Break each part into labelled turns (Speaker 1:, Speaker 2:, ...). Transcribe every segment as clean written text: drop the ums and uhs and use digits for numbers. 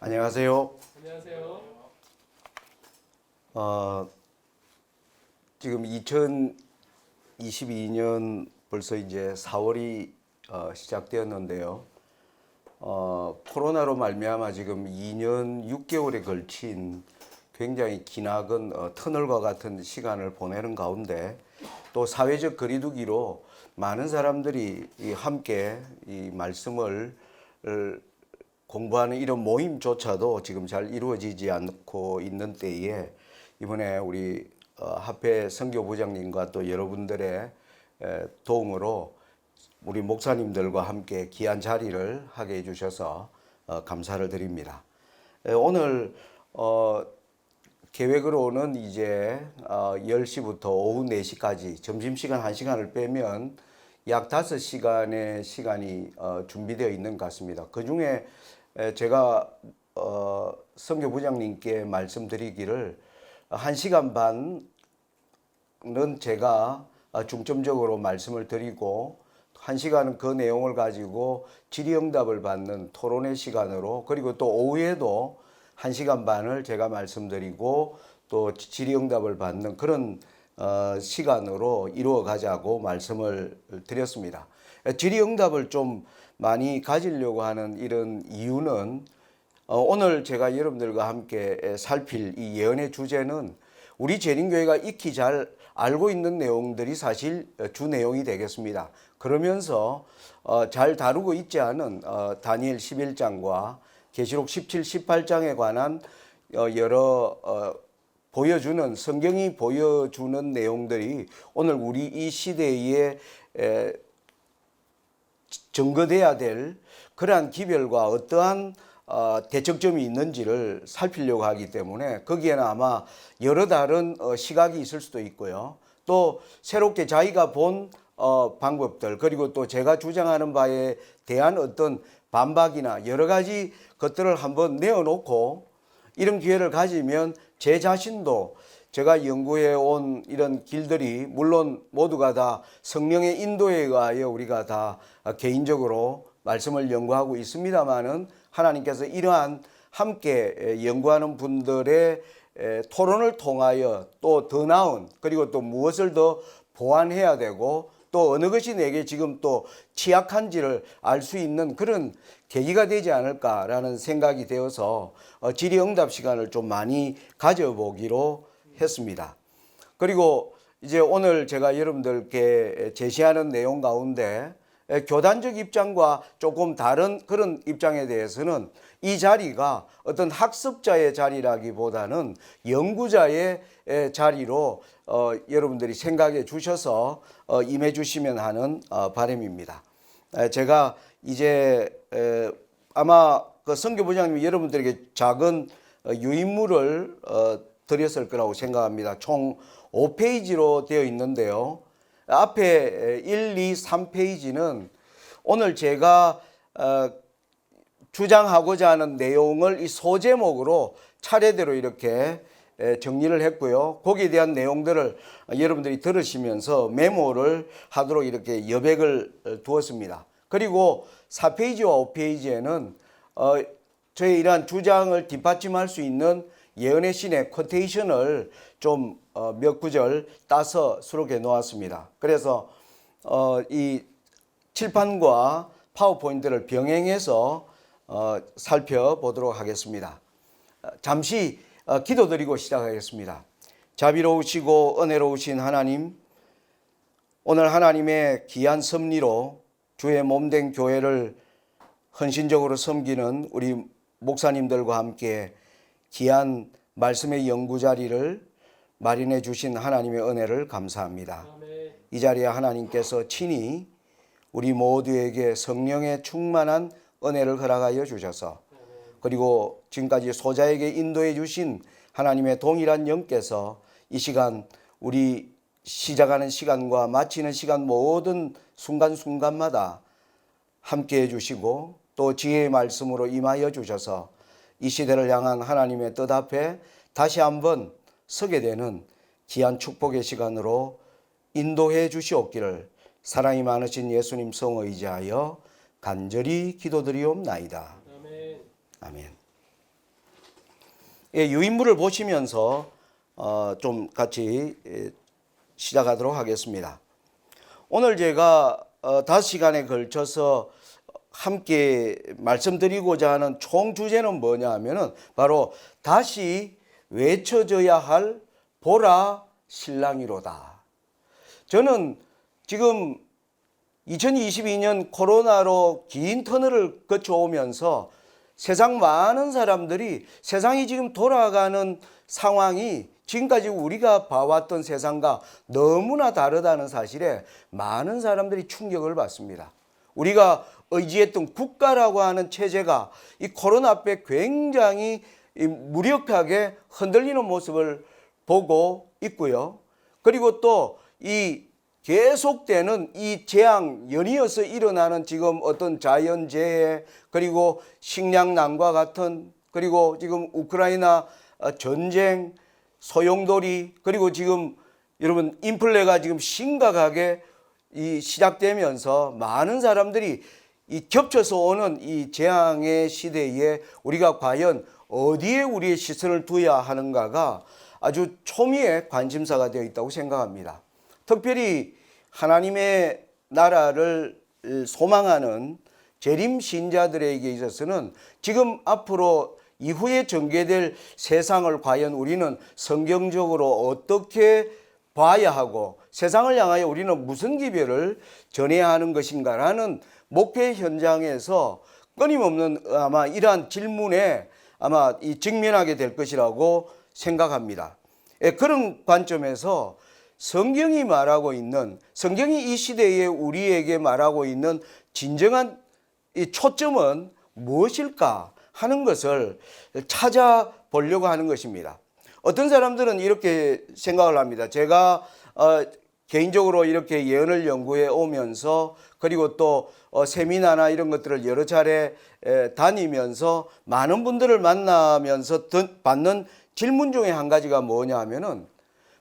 Speaker 1: 안녕하세요.
Speaker 2: 안녕하세요.
Speaker 1: 지금 2022년 벌써 이제 4월이 시작되었는데요. 코로나로 말미암아 지금 2년 6개월에 걸친 굉장히 기나긴 터널과 같은 시간을 보내는 가운데 또 사회적 거리두기로 많은 사람들이 함께 이 말씀을 공부하는 이런 모임조차도 지금 잘 이루어지지 않고 있는 때에 이번에 우리 합회 선교부장님과 또 여러분들의 도움으로 우리 목사님들과 함께 귀한 자리를 하게 해주셔서 감사를 드립니다. 오늘 계획으로는 이제 10시부터 오후 4시까지 점심시간 1시간을 빼면 약 5시간의 시간이 준비되어 있는 것 같습니다. 그중에 제가 선교부장님께 말씀드리기를 1시간 반은 제가 중점적으로 말씀을 드리고 1시간은 그 내용을 가지고 질의응답을 받는 토론회 시간으로, 그리고 또 오후에도 1시간 반을 제가 말씀드리고 또 질의응답을 받는 그런 시간으로 이루어 가자고 말씀을 드렸습니다. 질의응답을 좀 많이 가지려고 하는 이런 이유는 오늘 제가 여러분들과 함께 살필 이 예언의 주제는 우리 재림교회가 익히 잘 알고 있는 내용들이 사실 주 내용이 되겠습니다. 그러면서 잘 다루고 있지 않은 다니엘 11장과 계시록 17, 18장에 관한 여러 보여주는, 성경이 보여주는 내용들이 오늘 우리 이 시대에 증거돼야 될 그러한 기별과 어떠한 대척점이 있는지를 살피려고 하기 때문에 거기에는 아마 여러 다른 시각이 있을 수도 있고요. 또 새롭게 자기가 본 방법들, 그리고 또 제가 주장하는 바에 대한 어떤 반박이나 여러 가지 것들을 한번 내어놓고 이런 기회를 가지면 제 자신도 제가 연구해 온 이런 길들이 물론 모두가 다 성령의 인도에 의하여 우리가 다 개인적으로 말씀을 연구하고 있습니다만은 하나님께서 이러한 함께 연구하는 분들의 토론을 통하여 또 더 나은, 그리고 또 무엇을 더 보완해야 되고 또 어느 것이 내게 지금 또 취약한지를 알 수 있는 그런 계기가 되지 않을까라는 생각이 되어서 질의응답 시간을 좀 많이 가져보기로 했습니다. 그리고 이제 오늘 제가 여러분들께 제시하는 내용 가운데 교단적 입장과 조금 다른 그런 입장에 대해서는 이 자리가 어떤 학습자의 자리라기보다는 연구자의 자리로 여러분들이 생각해 주셔서 임해 주시면 하는 바람입니다. 제가 이제 아마 그 선교부장님이 여러분들에게 작은 유인물을 드렸을 거라고 생각합니다. 총 5페이지로 되어 있는데요. 앞에 1, 2, 3페이지는 오늘 제가 주장하고자 하는 내용을 이 소제목으로 차례대로 이렇게 정리를 했고요. 거기에 대한 내용들을 여러분들이 들으시면서 메모를 하도록 이렇게 여백을 두었습니다. 그리고 4페이지와 5페이지에는 저의 이러한 주장을 뒷받침할 수 있는 예언의 신의 쿼테이션을 좀 몇 구절 따서 수록해 놓았습니다. 그래서 이 칠판과 파워포인트를 병행해서 살펴보도록 하겠습니다. 잠시 기도드리고 시작하겠습니다. 자비로우시고 은혜로우신 하나님, 오늘 하나님의 귀한 섭리로 주의 몸된 교회를 헌신적으로 섬기는 우리 목사님들과 함께 귀한 말씀의 연구 자리를 마련해 주신 하나님의 은혜를 감사합니다.
Speaker 2: 아멘.
Speaker 1: 이 자리에 하나님께서 친히 우리 모두에게 성령의 충만한 은혜를 허락하여 주셔서, 그리고 지금까지 소자에게 인도해 주신 하나님의 동일한 영께서 이 시간 우리 시작하는 시간과 마치는 시간 모든 순간순간마다 함께해 주시고 또 지혜의 말씀으로 임하여 주셔서 이 시대를 향한 하나님의 뜻 앞에 다시 한번 서게 되는 귀한 축복의 시간으로 인도해 주시옵기를 사랑이 많으신 예수님 성을 의지하여 간절히 기도드리옵나이다.
Speaker 2: 아멘.
Speaker 1: 아멘. 유인물을 보시면서 좀 같이 시작하도록 하겠습니다. 오늘 제가 5시간에 걸쳐서 함께 말씀드리고자 하는 총 주제는 뭐냐 하면은 바로 다시 외쳐져야 할 보라 신랑이로다. 저는 지금 2022년 코로나로 긴 터널을 거쳐오면서 세상 많은 사람들이 세상이 지금 돌아가는 상황이 지금까지 우리가 봐왔던 세상과 너무나 다르다는 사실에 많은 사람들이 충격을 받습니다. 우리가 의지했던 국가라고 하는 체제가 이 코로나 앞에 굉장히 무력하게 흔들리는 모습을 보고 있고요. 그리고 또 이 계속되는 이 재앙, 연이어서 일어나는 지금 어떤 자연재해, 그리고 식량난과 같은, 그리고 지금 우크라이나 전쟁, 소용돌이, 그리고 지금 여러분 인플레가 지금 심각하게 시작되면서 많은 사람들이 이 겹쳐서 오는 이 재앙의 시대에 우리가 과연 어디에 우리의 시선을 두어야 하는가가 아주 초미의 관심사가 되어 있다고 생각합니다. 특별히 하나님의 나라를 소망하는 재림 신자들에게 있어서는 지금 앞으로 이후에 전개될 세상을 과연 우리는 성경적으로 어떻게 봐야 하고 세상을 향하여 우리는 무슨 기별을 전해야 하는 것인가라는 목회 현장에서 끊임없는 아마 이러한 질문에 아마 직면하게 될 것이라고 생각합니다. 그런 관점에서 성경이 말하고 있는, 성경이 이 시대에 우리에게 말하고 있는 진정한 이 초점은 무엇일까 하는 것을 찾아보려고 하는 것입니다. 어떤 사람들은 이렇게 생각을 합니다. 제가 개인적으로 이렇게 예언을 연구해 오면서 그리고 또 세미나나 이런 것들을 여러 차례 다니면서 많은 분들을 만나면서 받는 질문 중에 한 가지가 뭐냐 하면은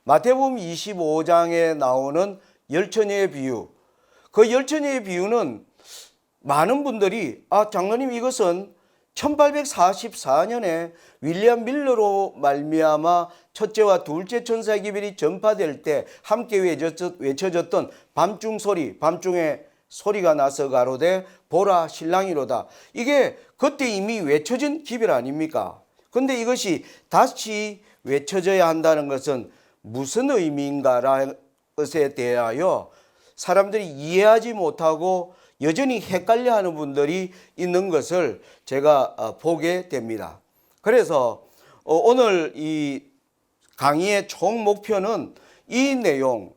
Speaker 1: 마태복음 25장에 나오는 열처녀의 비유. 그 열처녀의 비유는 많은 분들이 장로님 이것은 1844년에 윌리엄 밀러로 말미암아 첫째와 둘째 천사의 기별이 전파될 때 함께 외쳐졌던 밤중 소리, 밤중에 소리가 나서 가로되 보라 신랑이로다. 이게 그때 이미 외쳐진 기별 아닙니까? 근데 이것이 다시 외쳐져야 한다는 것은 무슨 의미인가라는 것에 대하여 사람들이 이해하지 못하고 여전히 헷갈려하는 분들이 있는 것을 제가 보게 됩니다. 그래서 오늘 이 강의의 총 목표는 이 내용,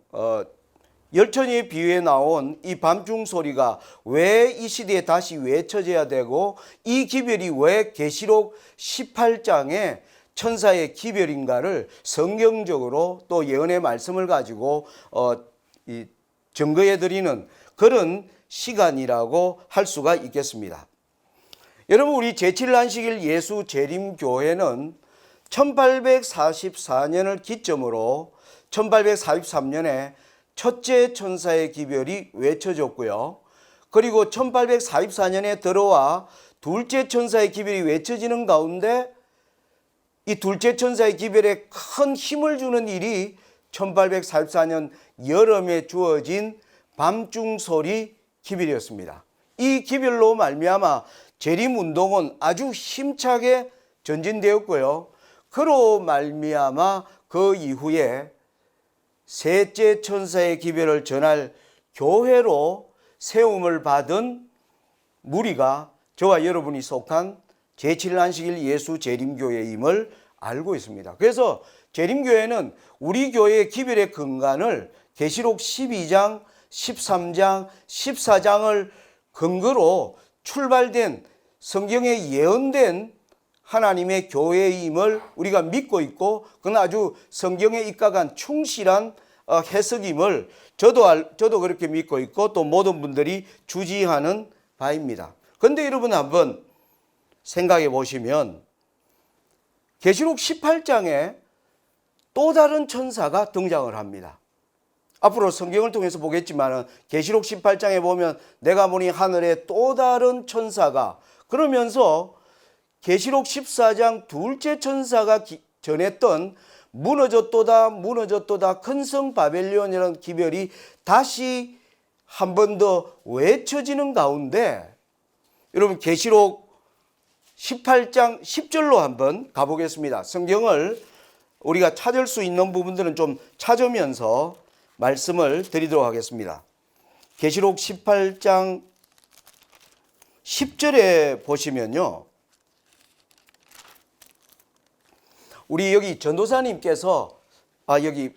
Speaker 1: 열처녀의 비유에 나온 이 밤중 소리가 왜 이 시대에 다시 외쳐져야 되고 이 기별이 왜 계시록 18장에 천사의 기별인가를 성경적으로 또 예언의 말씀을 가지고 증거해 드리는 그런 시간이라고 할 수가 있겠습니다. 여러분, 우리 제7안식일 예수 재림교회는 1844년을 기점으로 1843년에 첫째 천사의 기별이 외쳐졌고요. 그리고 1844년에 들어와 둘째 천사의 기별이 외쳐지는 가운데 이 둘째 천사의 기별에 큰 힘을 주는 일이 1844년 여름에 주어진 밤중 소리 기별이었습니다. 이 기별로 말미암아 재림운동은 아주 힘차게 전진되었고요. 그로 말미암아 그 이후에 셋째 천사의 기별을 전할 교회로 세움을 받은 무리가 저와 여러분이 속한 제7안식일 예수 재림교회임을 알고 있습니다. 그래서 재림교회는 우리 교회의 기별의 근간을 계시록 12장, 13장, 14장을 근거로 출발된 성경에 예언된 하나님의 교회임을 우리가 믿고 있고 그건 아주 성경에 입각한 충실한 해석임을 저도 그렇게 믿고 있고 또 모든 분들이 주지하는 바입니다. 그런데 여러분 한번 생각해 보시면 계시록 18장에 또 다른 천사가 등장을 합니다. 앞으로 성경을 통해서 보겠지만 계시록 18장에 보면 내가 보니 하늘에 또 다른 천사가 그러면서 계시록 14장 둘째 천사가 전했던 무너졌도다 무너졌도다 큰 성 바벨론이라는 기별이 다시 한 번 더 외쳐지는 가운데 여러분 계시록 18장 10절로 한번 가보겠습니다. 성경을 우리가 찾을 수 있는 부분들은 좀 찾으면서 말씀을 드리도록 하겠습니다. 계시록 18장 10절에 보시면요. 우리 여기 전도사님께서 여기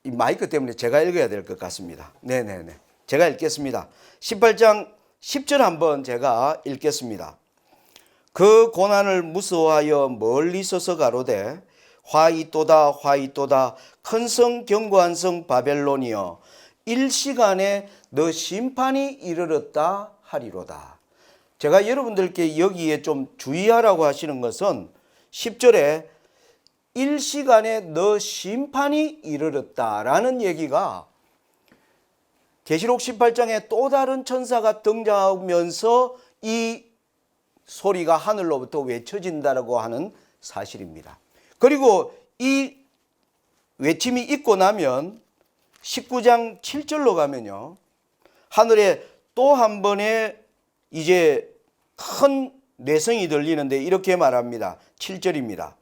Speaker 1: 이 마이크 때문에 제가 읽어야 될 것 같습니다. 네네네. 제가 읽겠습니다. 18장 10절 한번 제가 읽겠습니다. 그 고난을 무서워하여 멀리 서서 가로되 화 있도다 화 있도다 큰 성 견고한 성 바벨론이여 일시간에 너 심판이 이르렀다 하리로다. 제가 여러분들께 여기에 좀 주의하라고 하시는 것은 10절에 일시간에 너 심판이 이르렀다라는 얘기가 계시록 18장에 또 다른 천사가 등장하면서 이 소리가 하늘로부터 외쳐진다고 하는 사실입니다. 그리고 이 외침이 있고 나면 19장 7절로 가면요. 하늘에 또 한 번의 이제 큰 뇌성이 들리는데 이렇게 말합니다. 7절입니다.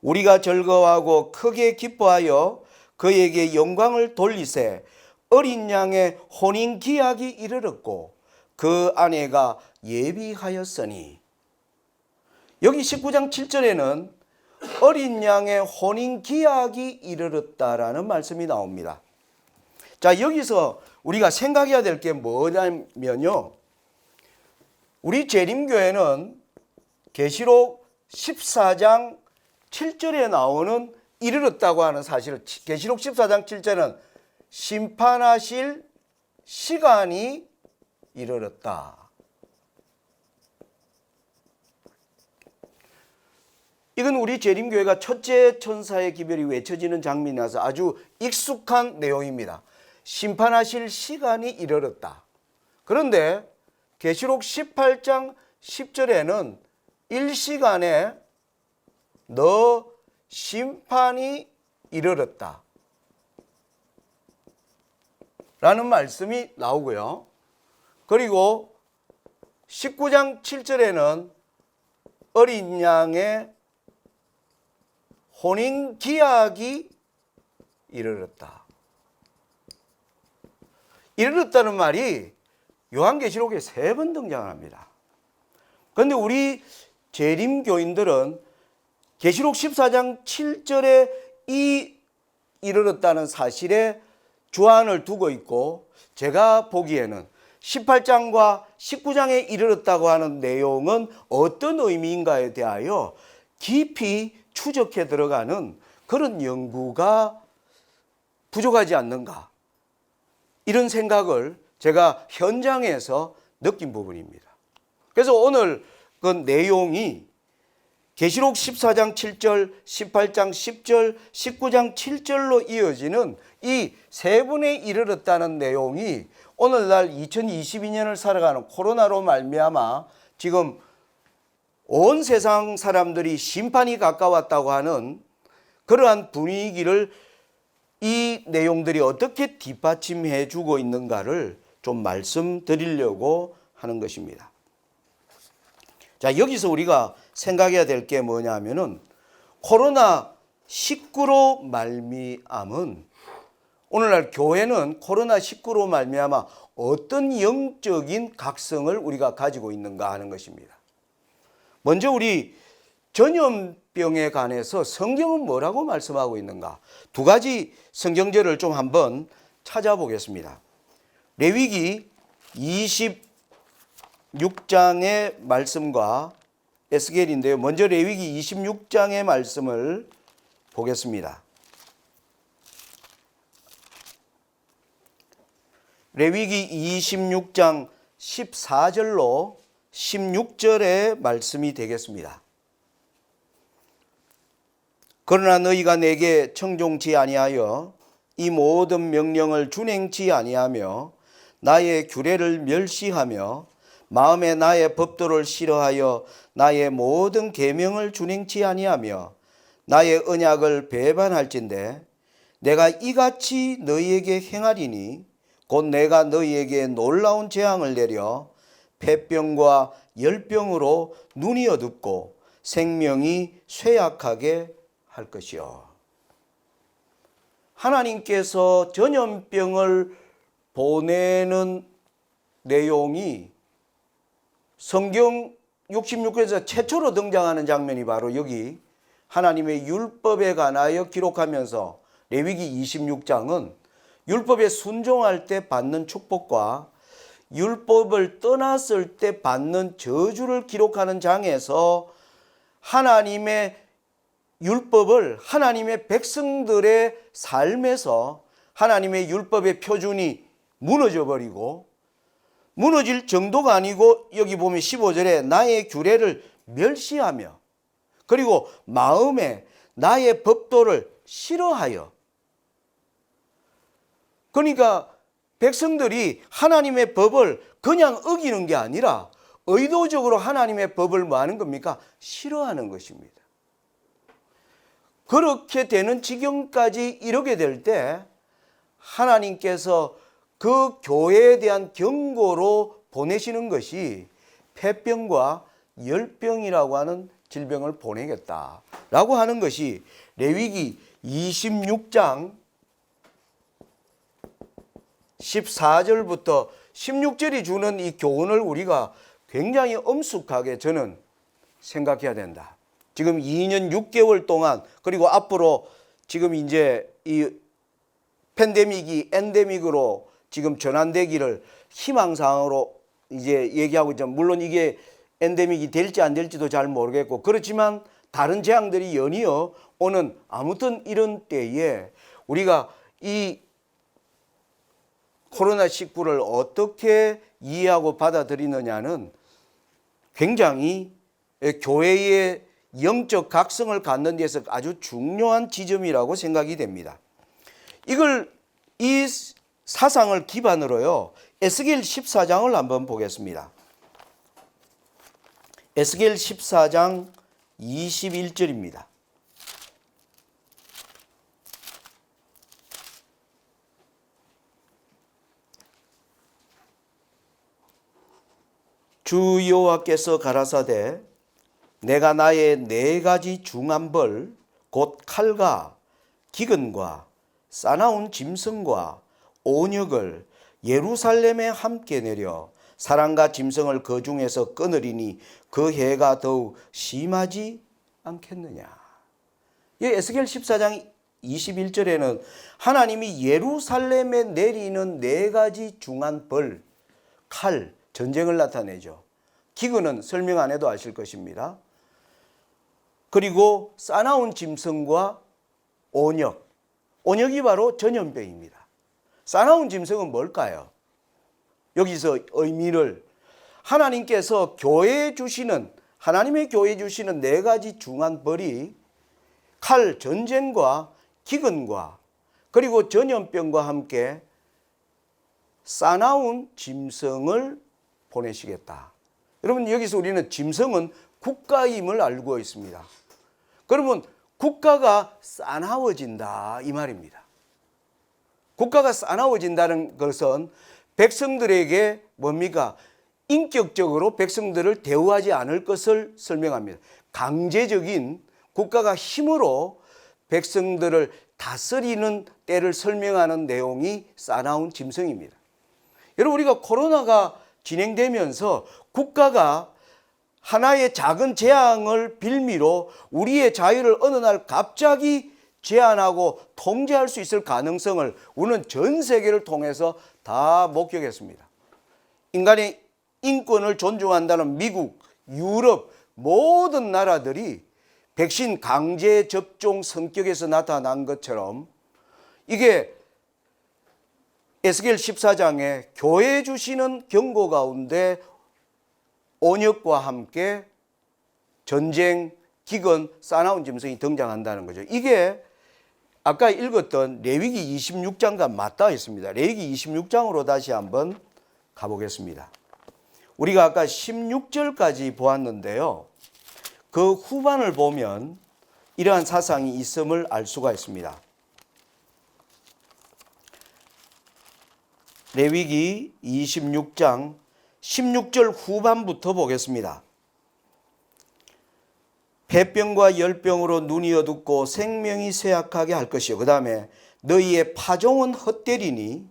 Speaker 1: 우리가 즐거워하고 크게 기뻐하여 그에게 영광을 돌리세 어린 양의 혼인 기약이 이르렀고 그 아내가 예비하였으니. 여기 19장 7절에는 어린 양의 혼인 기약이 이르렀다라는 말씀이 나옵니다. 자, 여기서 우리가 생각해야 될 게 뭐냐면요. 우리 재림교회는 계시록 14장 7절에 나오는 이르렀다고 하는 사실을, 계시록 14장 7절은 심판하실 시간이 이르렀다. 이건 우리 재림교회가 첫째 천사의 기별이 외쳐지는 장면이라서 아주 익숙한 내용입니다. 심판하실 시간이 이르렀다. 그런데 계시록 18장 10절에는 일시간에 너 심판이 이르렀다 라는 말씀이 나오고요. 그리고 19장 7절에는 어린 양의 혼인 기약이 이르렀다. 이르렀다는 말이 요한계시록에 3번 등장합니다. 그런데 우리 재림교인들은 계시록 14장 7절에 이 이르렀다는 사실에 주안을 두고 있고, 제가 보기에는 18장과 19장에 이르렀다고 하는 내용은 어떤 의미인가에 대하여 깊이 추적해 들어가는 그런 연구가 부족하지 않는가, 이런 생각을 제가 현장에서 느낀 부분입니다. 그래서 오늘 그 내용이 계시록 14장 7절, 18장 10절, 19장 7절로 이어지는 이 세 분에 이르렀다는 내용이 오늘날 2022년을 살아가는 코로나로 말미암아 지금 온 세상 사람들이 심판이 가까웠다고 하는 그러한 분위기를 이 내용들이 어떻게 뒷받침해 주고 있는가를 좀 말씀드리려고 하는 것입니다. 자, 여기서 우리가 생각해야 될 게 뭐냐면은 코로나19로 말미암은, 오늘날 교회는 코로나19로 말미암아 어떤 영적인 각성을 우리가 가지고 있는가 하는 것입니다. 먼저 우리 전염병에 관해서 성경은 뭐라고 말씀하고 있는가, 두 가지 성경절을 좀 한번 찾아보겠습니다. 레위기 26장의 말씀과 에스겔인데요. 먼저 레위기 26장의 말씀을 보겠습니다. 레위기 26장 14절로 16절의 말씀이 되겠습니다. 그러나 너희가 내게 청종치 아니하여 이 모든 명령을 준행치 아니하며 나의 규례를 멸시하며 마음에 나의 법도를 싫어하여 나의 모든 계명을 준행치 아니하며 나의 언약을 배반할진대 내가 이같이 너희에게 행하리니 곧 내가 너희에게 놀라운 재앙을 내려 폐병과 열병으로 눈이 어둡고 생명이 쇠약하게 할 것이요. 하나님께서 전염병을 보내는 내용이 성경 66권에서 최초로 등장하는 장면이 바로 여기 하나님의 율법에 관하여 기록하면서 레위기 26장은 율법에 순종할 때 받는 축복과 율법을 떠났을 때 받는 저주를 기록하는 장에서 하나님의 율법을 하나님의 백성들의 삶에서 하나님의 율법의 표준이 무너져 버리고 무너질 정도가 아니고 여기 보면 15절에 나의 규례를 멸시하며 그리고 마음에 나의 법도를 싫어하여 그러니까 백성들이 하나님의 법을 그냥 어기는 게 아니라 의도적으로 하나님의 법을 뭐 하는 겁니까? 싫어하는 것입니다. 그렇게 되는 지경까지 이르게 될 때 하나님께서 그 교회에 대한 경고로 보내시는 것이 폐병과 열병이라고 하는 질병을 보내겠다라고 하는 것이 레위기 26장 14절부터 16절이 주는 이 교훈을 우리가 굉장히 엄숙하게 저는 생각해야 된다. 지금 2년 6개월 동안 그리고 앞으로 지금 이제 이 팬데믹이 엔데믹으로 지금 전환되기를 희망사항으로 이제 얘기하고 있죠. 물론 이게 엔데믹이 될지 안 될지도 잘 모르겠고 그렇지만 다른 재앙들이 연이어 오는 아무튼 이런 때에 우리가 이 코로나19를 어떻게 이해하고 받아들이느냐는 굉장히 교회의 영적 각성을 갖는 데서 아주 중요한 지점이라고 생각이 됩니다. 이걸 이 사상을 기반으로요. 에스겔 14장을 한번 보겠습니다. 에스겔 14장 21절입니다. 주 여호와께서 가라사대 내가 나의 네 가지 중한 벌 곧 칼과 기근과 싸나운 짐승과 온역을 예루살렘에 함께 내려 사람과 짐승을 그 중에서 끊으리니 그 해가 더욱 심하지 않겠느냐. 이 에스겔 14장 21절에는 하나님이 예루살렘에 내리는 네 가지 중한 벌, 칼, 전쟁을 나타내죠. 기근은 설명 안 해도 아실 것입니다. 그리고 싸나운 짐승과 온역. 온역이 바로 전염병입니다. 싸나운 짐승은 뭘까요? 여기서 의미를 하나님께서 교회에 주시는 하나님의 교회에 주시는 네 가지 중한 벌이 칼, 전쟁과 기근과 그리고 전염병과 함께 싸나운 짐승을 보내시겠다. 여러분 여기서 우리는 짐승은 국가임을 알고 있습니다. 그러면 국가가 싸나워진다 이 말입니다. 국가가 싸나워진다는 것은 백성들에게 뭡니까? 인격적으로 백성들을 대우하지 않을 것을 설명합니다. 강제적인 국가가 힘으로 백성들을 다스리는 때를 설명하는 내용이 싸나운 짐승입니다. 여러분 우리가 코로나가 진행되면서 국가가 하나의 작은 재앙을 빌미로 우리의 자유를 어느 날 갑자기 제한하고 통제할 수 있을 가능성을 우리는 전 세계를 통해서 다 목격했습니다. 인간의 인권을 존중한다는 미국, 유럽 모든 나라들이 백신 강제 접종 성격에서 나타난 것처럼 이게 에스겔 14장에 교회에 주시는 경고 가운데 온역과 함께 전쟁, 기근, 싸나운 짐승이 등장한다는 거죠. 이게 아까 읽었던 레위기 26장과 맞닿아 있습니다. 레위기 26장으로 다시 한번 가보겠습니다. 우리가 아까 16절까지 보았는데요. 그 후반을 보면 이러한 사상이 있음을 알 수가 있습니다. 레위기 26장 16절 후반부터 보겠습니다. 폐병과 열병으로 눈이 어둡고 생명이 쇠약하게 할 것이요. 그 다음에 너희의 파종은 헛되리니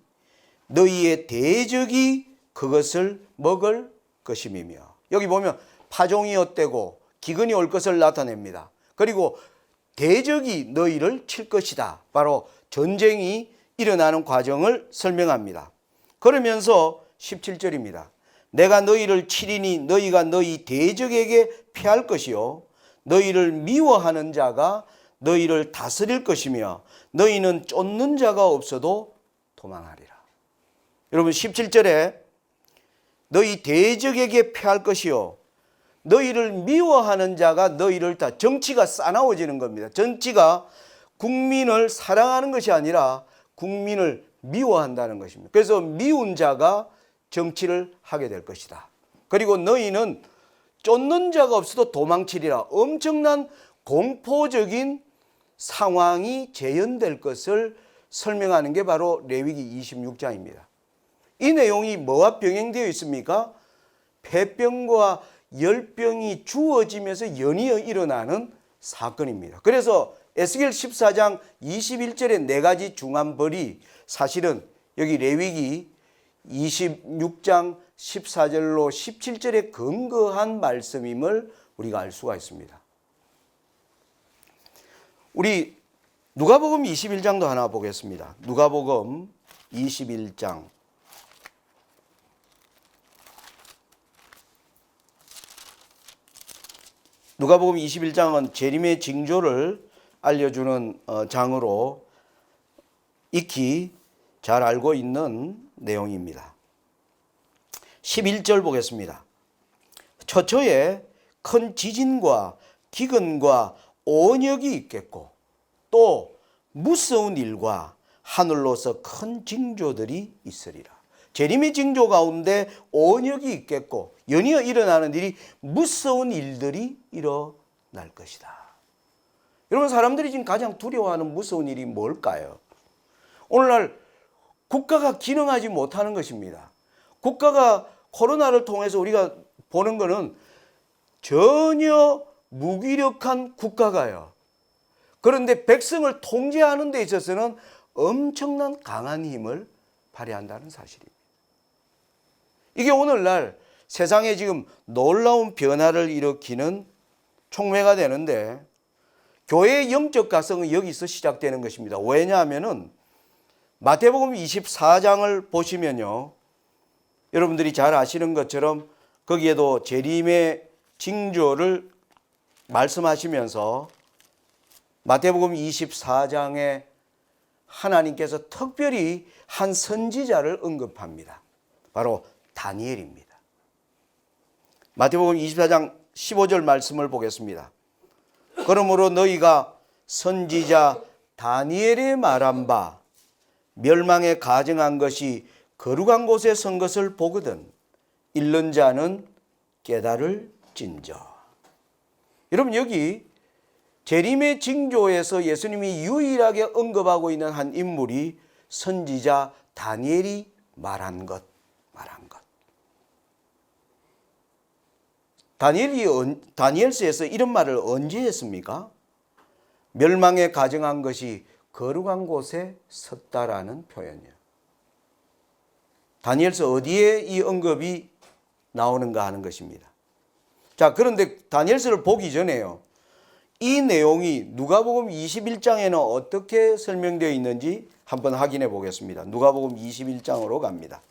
Speaker 1: 너희의 대적이 그것을 먹을 것임이며. 여기 보면 파종이 헛되고 기근이 올 것을 나타냅니다. 그리고 대적이 너희를 칠 것이다. 바로 전쟁이 일어나는 과정을 설명합니다. 그러면서 17절입니다. 내가 너희를 치리니 너희가 너희 대적에게 패할 것이요 너희를 미워하는 자가 너희를 다스릴 것이며 너희는 쫓는 자가 없어도 도망하리라. 여러분 17절에 너희 대적에게 패할 것이요 너희를 미워하는 자가 너희를 다, 정치가 싸나워지는 겁니다. 정치가 국민을 사랑하는 것이 아니라 국민을 미워한다는 것입니다. 그래서 미운 자가 정치를 하게 될 것이다. 그리고 너희는 쫓는 자가 없어도 도망치리라. 엄청난 공포적인 상황이 재현될 것을 설명하는 게 바로 레위기 26장입니다. 이 내용이 뭐와 병행되어 있습니까? 폐병과 열병이 주어지면서 연이어 일어나는 사건입니다. 그래서 에스겔 14장 21절의 네 가지 중한 벌이 사실은 여기 레위기 26장 14절로 17절에 근거한 말씀임을 우리가 알 수가 있습니다. 우리 누가복음 21장도 하나 보겠습니다. 누가복음 21장 누가복음 21장은 재림의 징조를 알려주는 장으로 익히 잘 알고 있는 내용입니다. 11절 보겠습니다. 처처에 큰 지진과 기근과 온역이 있겠고 또 무서운 일과 하늘로서 큰 징조들이 있으리라. 재림의 징조 가운데 온역이 있겠고 연이어 일어나는 일이 무서운 일들이 일어날 것이다. 여러분 사람들이 지금 가장 두려워하는 무서운 일이 뭘까요? 오늘날 국가가 기능하지 못하는 것입니다. 국가가 코로나를 통해서 우리가 보는 것은 전혀 무기력한 국가가요. 그런데 백성을 통제하는 데 있어서는 엄청난 강한 힘을 발휘한다는 사실입니다. 이게 오늘날 세상에 지금 놀라운 변화를 일으키는 촉매가 되는데 교회의 영적 가성은 여기서 시작되는 것입니다. 왜냐하면은 마태복음 24장을 보시면요. 여러분들이 잘 아시는 것처럼 거기에도 재림의 징조를 말씀하시면서 마태복음 24장에 하나님께서 특별히 한 선지자를 언급합니다. 바로 다니엘입니다. 마태복음 24장 15절 말씀을 보겠습니다. 그러므로 너희가 선지자 다니엘의 말한 바 멸망에 가증한 것이 거룩한 곳에 선 것을 보거든 읽는 자는 깨달을진저. 여러분 여기 재림의 징조에서 예수님이 유일하게 언급하고 있는 한 인물이 선지자 다니엘이 말한 것. 다니엘서에서 이런 말을 언제 했습니까? 멸망에 가증한 것이 거룩한 곳에 섰다라는 표현이에요. 다니엘서 어디에 이 언급이 나오는가 하는 것입니다. 자, 그런데 다니엘서를 보기 전에요. 이 내용이 누가복음 21장에는 어떻게 설명되어 있는지 한번 확인해 보겠습니다. 누가복음 21장으로 갑니다.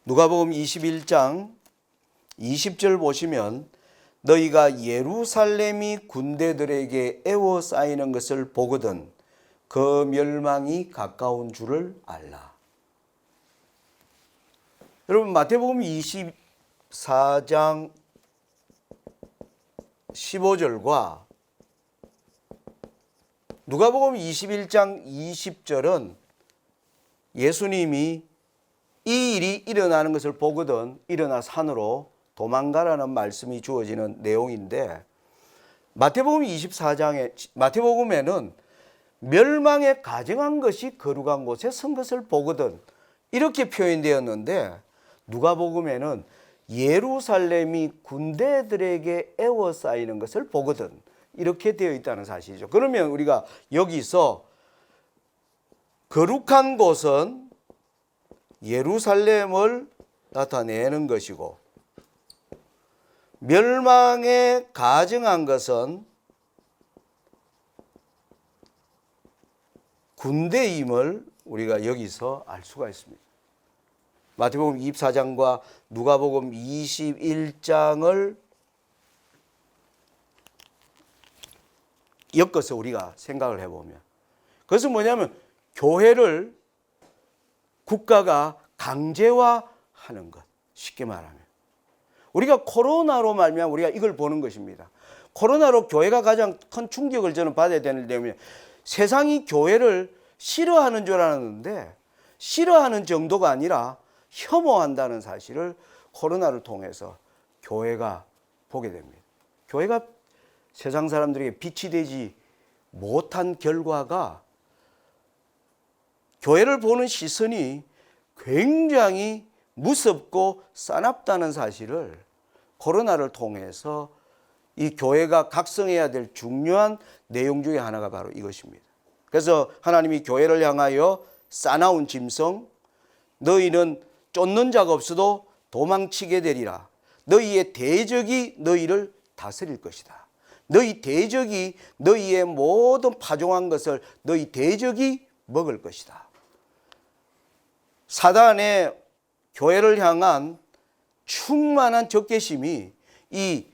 Speaker 1: 누가복음 21장 20절 보시면 너희가 예루살렘이 군대들에게 에워싸이는 것을 보거든 그 멸망이 가까운 줄을 알라. 여러분 마태복음 24장 15절과 누가복음 21장 20절은 예수님이 이 일이 일어나는 것을 보거든 일어나 산으로 도망가라는 말씀이 주어지는 내용인데, 마태복음 24장에 마태복음에는 멸망에 가증한 것이 거룩한 곳에 선 것을 보거든 이렇게 표현되었는데, 누가복음에는 예루살렘이 군대들에게 에워싸이는 것을 보거든 이렇게 되어 있다는 사실이죠. 그러면 우리가 여기서 거룩한 곳은 예루살렘을 나타내는 것이고, 멸망에 가증한 것은 군대임을 우리가 여기서 알 수가 있습니다. 마태복음 24장과 누가복음 21장을 엮어서 우리가 생각을 해보면, 그것은 뭐냐면 교회를 국가가 강제화하는 것, 쉽게 말하면 우리가 코로나로 말미암아 우리가 이걸 보는 것입니다. 코로나로 교회가 가장 큰 충격을 저는 받아야 되는데, 세상이 교회를 싫어하는 줄 알았는데 싫어하는 정도가 아니라 혐오한다는 사실을 코로나를 통해서 교회가 보게 됩니다. 교회가 세상 사람들에게 빛이 되지 못한 결과가, 교회를 보는 시선이 굉장히 무섭고 싸납다는 사실을 코로나를 통해서 이 교회가 각성해야 될 중요한 내용 중에 하나가 바로 이것입니다. 그래서 하나님이 교회를 향하여 싸나운 짐승, 너희는 쫓는 자가 없어도 도망치게 되리라. 너희의 대적이 너희를 다스릴 것이다. 너희 대적이 너희의 모든 파종한 것을 너희 대적이 먹을 것이다. 사단의 교회를 향한 충만한 적개심이 이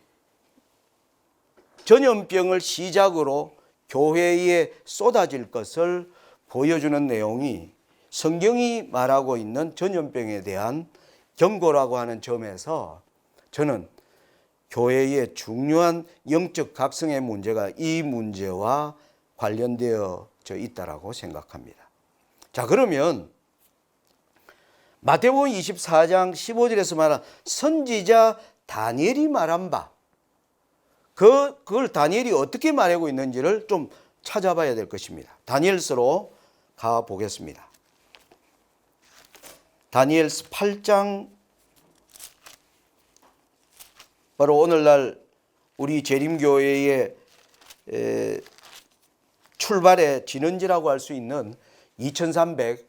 Speaker 1: 전염병을 시작으로 교회에 쏟아질 것을 보여주는 내용이 성경이 말하고 있는 전염병에 대한 경고라고 하는 점에서 저는 교회의 중요한 영적 각성의 문제가 이 문제와 관련되어져 있다고 생각합니다. 자, 그러면 마태복음 24장 15절에서 말한 선지자 다니엘이 말한 바, 그걸 다니엘이 어떻게 말하고 있는지를 좀 찾아봐야 될 것입니다. 다니엘서로 가보겠습니다. 다니엘 8장, 바로 오늘날 우리 재림교회의 출발의 진원지라고 할 수 있는 2300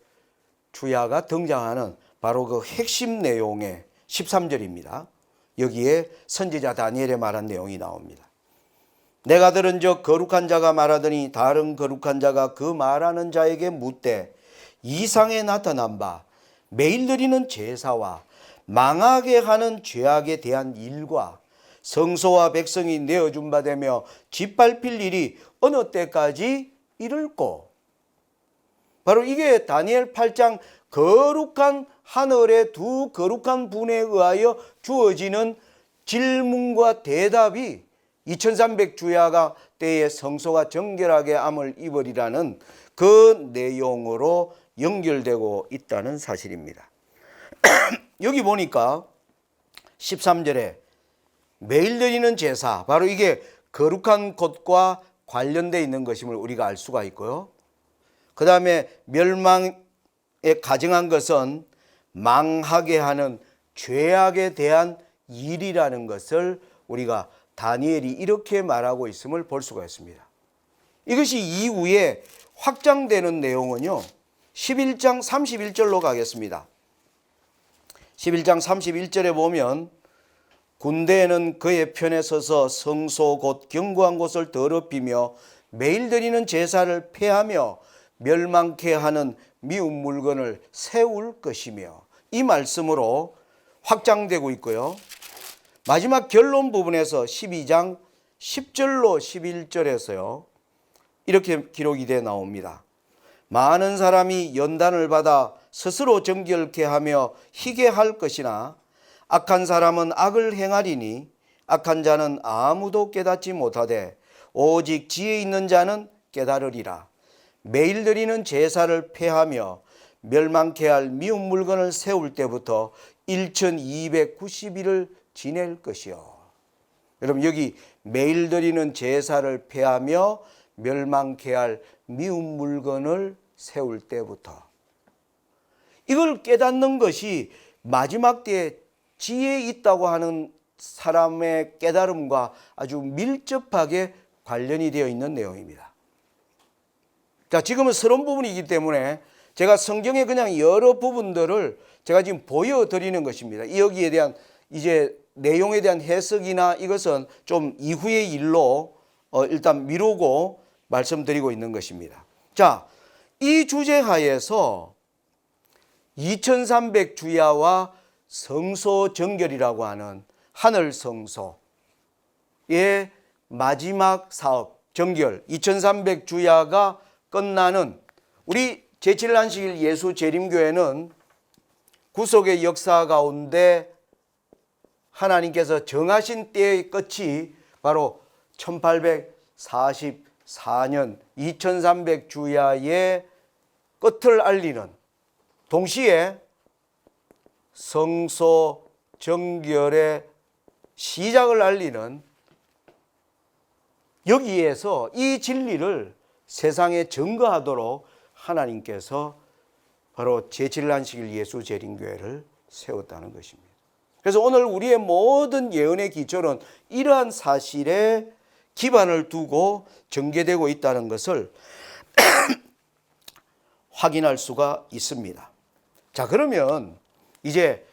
Speaker 1: 주야가 등장하는 바로 그 핵심 내용의 13절입니다. 여기에 선지자 다니엘의 말한 내용이 나옵니다. 내가 들은 적 거룩한 자가 말하더니 다른 거룩한 자가 그 말하는 자에게 묻되, 이상에 나타난 바 매일 드리는 제사와 망하게 하는 죄악에 대한 일과 성소와 백성이 내어준 바 되며 짓밟힐 일이 어느 때까지 이를꼬. 바로 이게 다니엘 8장 거룩한 하늘의 두 거룩한 분에 의하여 주어지는 질문과 대답이 2300 주야가 때에 성소가 정결하게 암을 입으리라는 그 내용으로 연결되고 있다는 사실입니다. 여기 보니까 13절에 매일 드리는 제사, 바로 이게 거룩한 것과 관련되어 있는 것임을 우리가 알 수가 있고요. 그 다음에 멸망에 가증한 것은 망하게 하는 죄악에 대한 일이라는 것을 우리가 다니엘이 이렇게 말하고 있음을 볼 수가 있습니다. 이것이 이후에 확장되는 내용은요, 11장 31절로 가겠습니다. 11장 31절에 보면 군대에는 그의 편에 서서 성소 곧 견고한 곳을 더럽히며 매일 드리는 제사를 폐하며 멸망케 하는 미운 물건을 세울 것이며, 이 말씀으로 확장되고 있고요. 마지막 결론 부분에서 12장 10절로 11절에서요 이렇게 기록이 되어 나옵니다. 많은 사람이 연단을 받아 스스로 정결케 하며 희게 할 것이나 악한 사람은 악을 행하리니 악한 자는 아무도 깨닫지 못하되 오직 지혜 있는 자는 깨달으리라. 매일 드리는 제사를 폐하며 멸망케 할 미운 물건을 세울 때부터 1290일을 지낼 것이요. 여러분, 여기 매일 드리는 제사를 폐하며 멸망케 할 미운 물건을 세울 때부터, 이걸 깨닫는 것이 마지막 때에 지혜에 있다고 하는 사람의 깨달음과 아주 밀접하게 관련이 되어 있는 내용입니다. 자, 지금은 서론 부분이기 때문에 제가 성경의 그냥 여러 부분들을 제가 지금 보여드리는 것입니다. 여기에 대한 이제 내용에 대한 해석이나 이것은 좀 이후의 일로 일단 미루고 말씀드리고 있는 것입니다. 자, 이 주제 하에서 2300주야와 성소정결이라고 하는 하늘 성소의 마지막 사업 정결 2300주야가 끝나는 우리 제7안식일 예수재림교회는 구속의 역사 가운데 하나님께서 정하신 때의 끝이 바로 1844년 2300주야의 끝을 알리는, 동시에 성소 정결의 시작을 알리는, 여기에서 이 진리를 세상에 증거하도록 하나님께서 바로 제7안식일 예수재림교회를 세웠다는 것입니다. 그래서 오늘 우리의 모든 예언의 기초는 이러한 사실에 기반을 두고 전개되고 있다는 것을 확인할 수가 있습니다. 자, 그러면 이제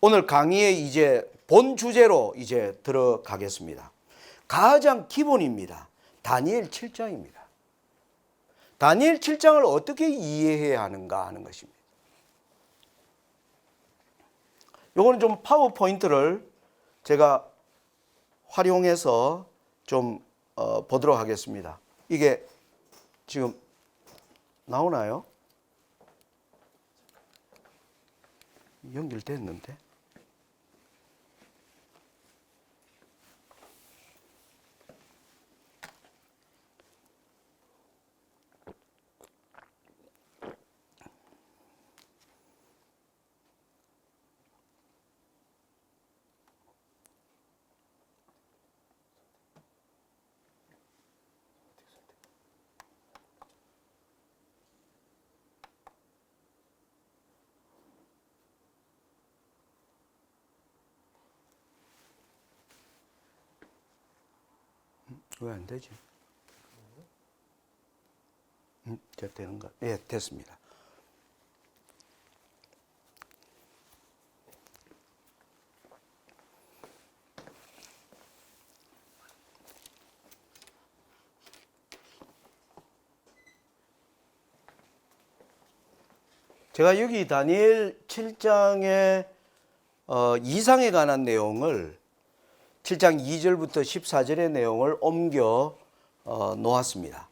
Speaker 1: 오늘 강의의 이제 본 주제로 이제 들어가겠습니다. 가장 기본입니다. 다니엘 7장입니다. 다니엘 7장을 어떻게 이해해야 하는가 하는 것입니다. 요거는 좀 파워포인트를 제가 활용해서 좀 보도록 하겠습니다. 이게 지금 나오나요? 연결됐는데. 왜 안 되지? 되는가? 예, 됐습니다. 제가 여기 다니엘 7장의 이상에 관한 내용을 7장 2절부터 14절의 내용을 옮겨 놓았습니다.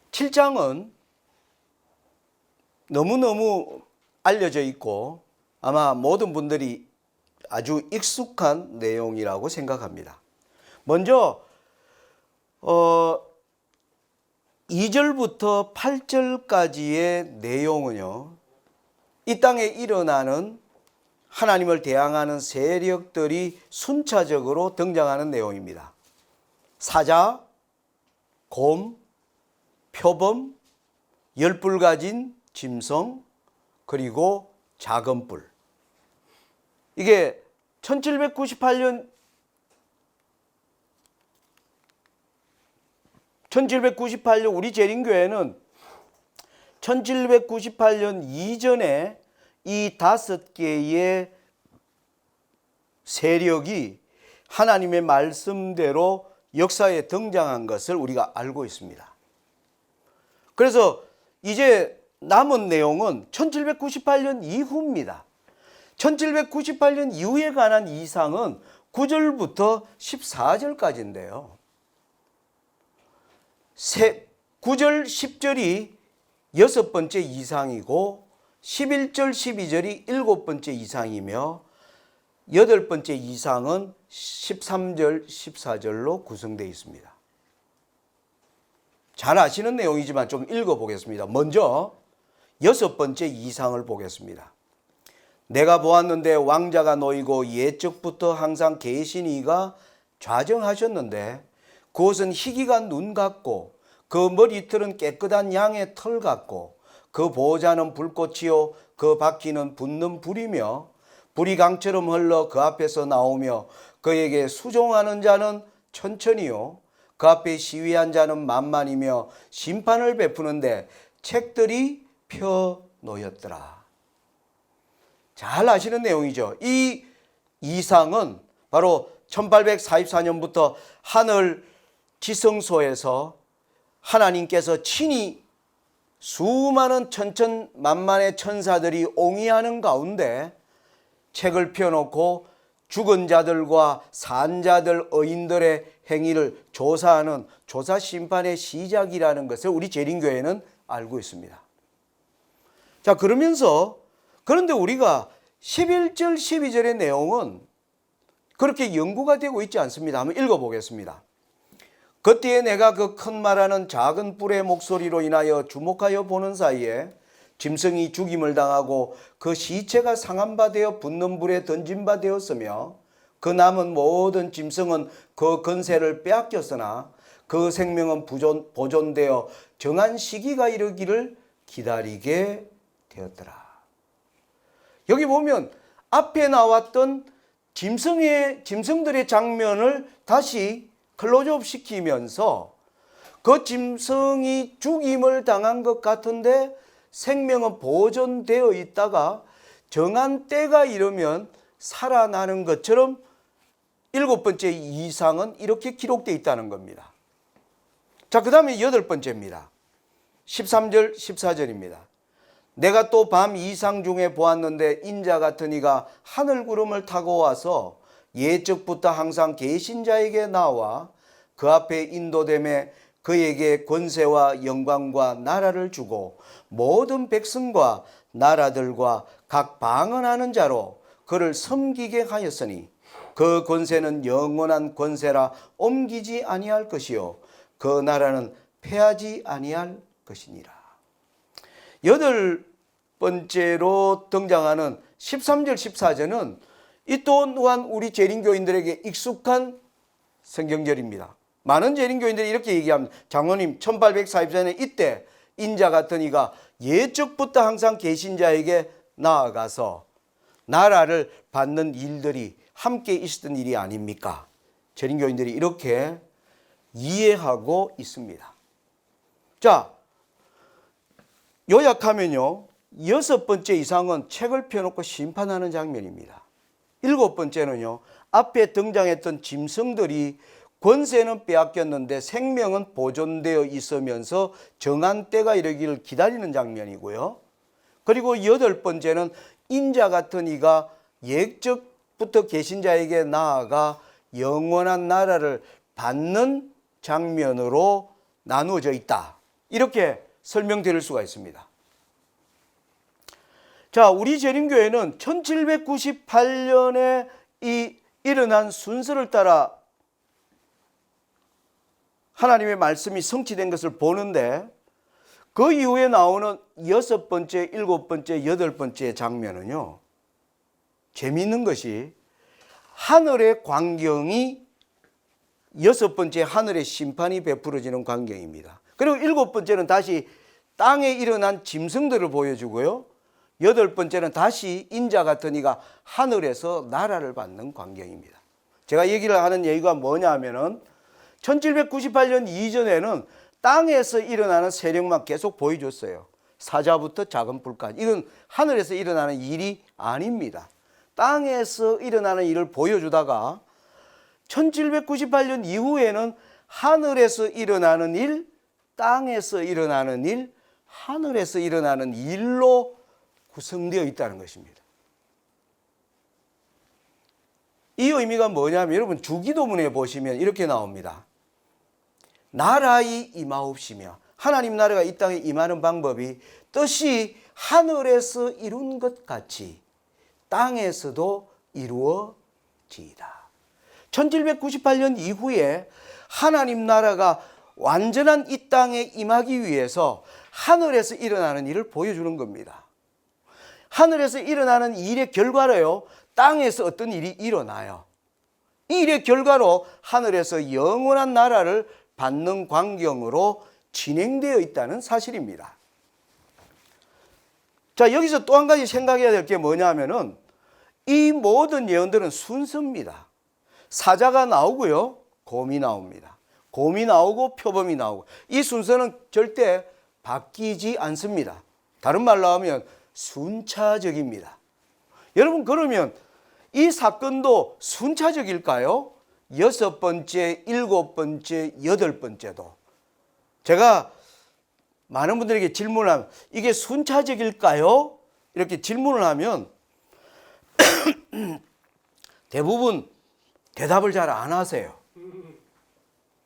Speaker 1: 7장은 너무너무 알려져 있고 아마 모든 분들이 아주 익숙한 내용이라고 생각합니다. 먼저 2절부터 8절까지의 내용은요, 이 땅에 일어나는 하나님을 대항하는 세력들이 순차적으로 등장하는 내용입니다. 사자, 곰, 표범, 열불 가진 짐승, 그리고 작은 뿔. 이게 1798년 우리 재림교회는 1798년 이전에 이 5개의 세력이 하나님의 말씀대로 역사에 등장한 것을 우리가 알고 있습니다. 그래서 이제 남은 내용은 1798년 이후입니다. 1798년 이후에 관한 이상은 9절부터 14절까지인데요. 9절, 10절이 6번째 이상이고 11절, 12절이 7번째 이상이며 8번째 이상은 13절, 14절로 구성되어 있습니다. 잘 아시는 내용이지만 좀 읽어보겠습니다. 먼저 6번째 이상을 보겠습니다. 내가 보았는데 왕자가 놓이고 예적부터 항상 계시니가 좌정하셨는데 그것은 희기가 눈 같고 그 머리털은 깨끗한 양의 털 같고 그 보호자는 불꽃이요 그 바퀴는 붙는 불이며 불이 강처럼 흘러 그 앞에서 나오며 그에게 수종하는 자는 천천히요 그 앞에 시위한 자는 만만이며 심판을 베푸는데 책들이 펴 놓였더라. 잘 아시는 내용이죠. 이 이상은 바로 1844년부터 하늘 지성소에서 하나님께서 친히 수많은 천천만만의 천사들이 옹이하는 가운데 책을 펴놓고 죽은 자들과 산 자들 의인들의 행위를 조사하는 조사 심판의 시작이라는 것을 우리 재림교회는 알고 있습니다. 자, 그런데 우리가 11절 12절의 내용은 그렇게 연구가 되고 있지 않습니다. 한번 읽어보겠습니다. 그때에 내가 그 큰 말하는 작은 뿔의 목소리로 인하여 주목하여 보는 사이에 짐승이 죽임을 당하고 그 시체가 상한 바 되어 붙는 불에 던진 바 되었으며 그 남은 모든 짐승은 그 권세를 빼앗겼으나 그 생명은 보존되어 정한 시기가 이르기를 기다리게 되었더라. 여기 보면 앞에 나왔던 짐승들의 장면을 다시 클로즈업 시키면서 그 짐승이 죽임을 당한 것 같은데 생명은 보존되어 있다가 정한 때가 이르면 살아나는 것처럼 7번째 이상은 이렇게 기록되어 있다는 겁니다. 자, 그 다음에 8번째입니다. 13절 14절입니다. 내가 또 밤 이상 중에 보았는데 인자 같은 이가 하늘 구름을 타고 와서 예적부터 항상 계신 자에게 나와 그 앞에 인도됨에 그에게 권세와 영광과 나라를 주고 모든 백성과 나라들과 각 방언하는 자로 그를 섬기게 하였으니 그 권세는 영원한 권세라 옮기지 아니할 것이요 그 나라는 패하지 아니할 것이니라. 8번째로 등장하는 13절 14절은 이 또한 우리 재림교인들에게 익숙한 성경절입니다. 많은 재림교인들이 이렇게 얘기합니다. 장로님 1844년에 이때 인자 같은 이가 예적부터 항상 계신 자에게 나아가서 나라를 받는 일들이 함께 있었던 일이 아닙니까? 재림교인들이 이렇게 이해하고 있습니다. 자, 요약하면요 6번째 이상은 책을 펴놓고 심판하는 장면입니다. 7번째는요 앞에 등장했던 짐승들이 권세는 빼앗겼는데 생명은 보존되어 있으면서 정한 때가 이르기를 기다리는 장면이고요. 그리고 8번째는 인자 같은 이가 예적부터 계신 자에게 나아가 영원한 나라를 받는 장면으로 나누어져 있다. 이렇게 설명드릴 수가 있습니다. 자, 우리 재림교회는 1798년에 이 일어난 순서를 따라 하나님의 말씀이 성취된 것을 보는데 그 이후에 나오는 6번째, 7번째, 8번째 장면은요 재미있는 것이 하늘의 광경이 6번째 하늘의 심판이 베풀어지는 광경입니다. 그리고 7번째는 다시 땅에 일어난 짐승들을 보여주고요 8번째는 다시 인자 같은 이가 하늘에서 나라를 받는 광경입니다. 제가 얘기를 하는 얘기가 뭐냐 하면은 1798년 이전에는 땅에서 일어나는 세력만 계속 보여줬어요. 사자부터 작은 불까지. 이건 하늘에서 일어나는 일이 아닙니다. 땅에서 일어나는 일을 보여주다가 1798년 이후에는 하늘에서 일어나는 일, 땅에서 일어나는 일, 하늘에서 일어나는 일로 구성되어 있다는 것입니다. 이 의미가 뭐냐면 여러분 주기도문에 보시면 이렇게 나옵니다. 나라의 임하옵시며 하나님 나라가 이 땅에 임하는 방법이 뜻이 하늘에서 이룬 것 같이 땅에서도 이루어지이다. 1798년 이후에 하나님 나라가 완전한 이 땅에 임하기 위해서 하늘에서 일어나는 일을 보여주는 겁니다. 하늘에서 일어나는 일의 결과로요, 땅에서 어떤 일이 일어나요. 이 일의 결과로 하늘에서 영원한 나라를 받는 광경으로 진행되어 있다는 사실입니다. 자, 여기서 또 한 가지 생각해야 될 게 뭐냐면은 이 모든 예언들은 순서입니다. 사자가 나오고요, 곰이 나옵니다. 곰이 나오고 표범이 나오고, 이 순서는 절대 바뀌지 않습니다. 다른 말로 하면 순차적입니다. 여러분, 그러면 이 사건도 순차적일까요? 6번째, 7번째, 8번째도. 제가 많은 분들에게 질문을 하면 이게 순차적일까요? 이렇게 질문을 하면 대부분 대답을 잘 안 하세요.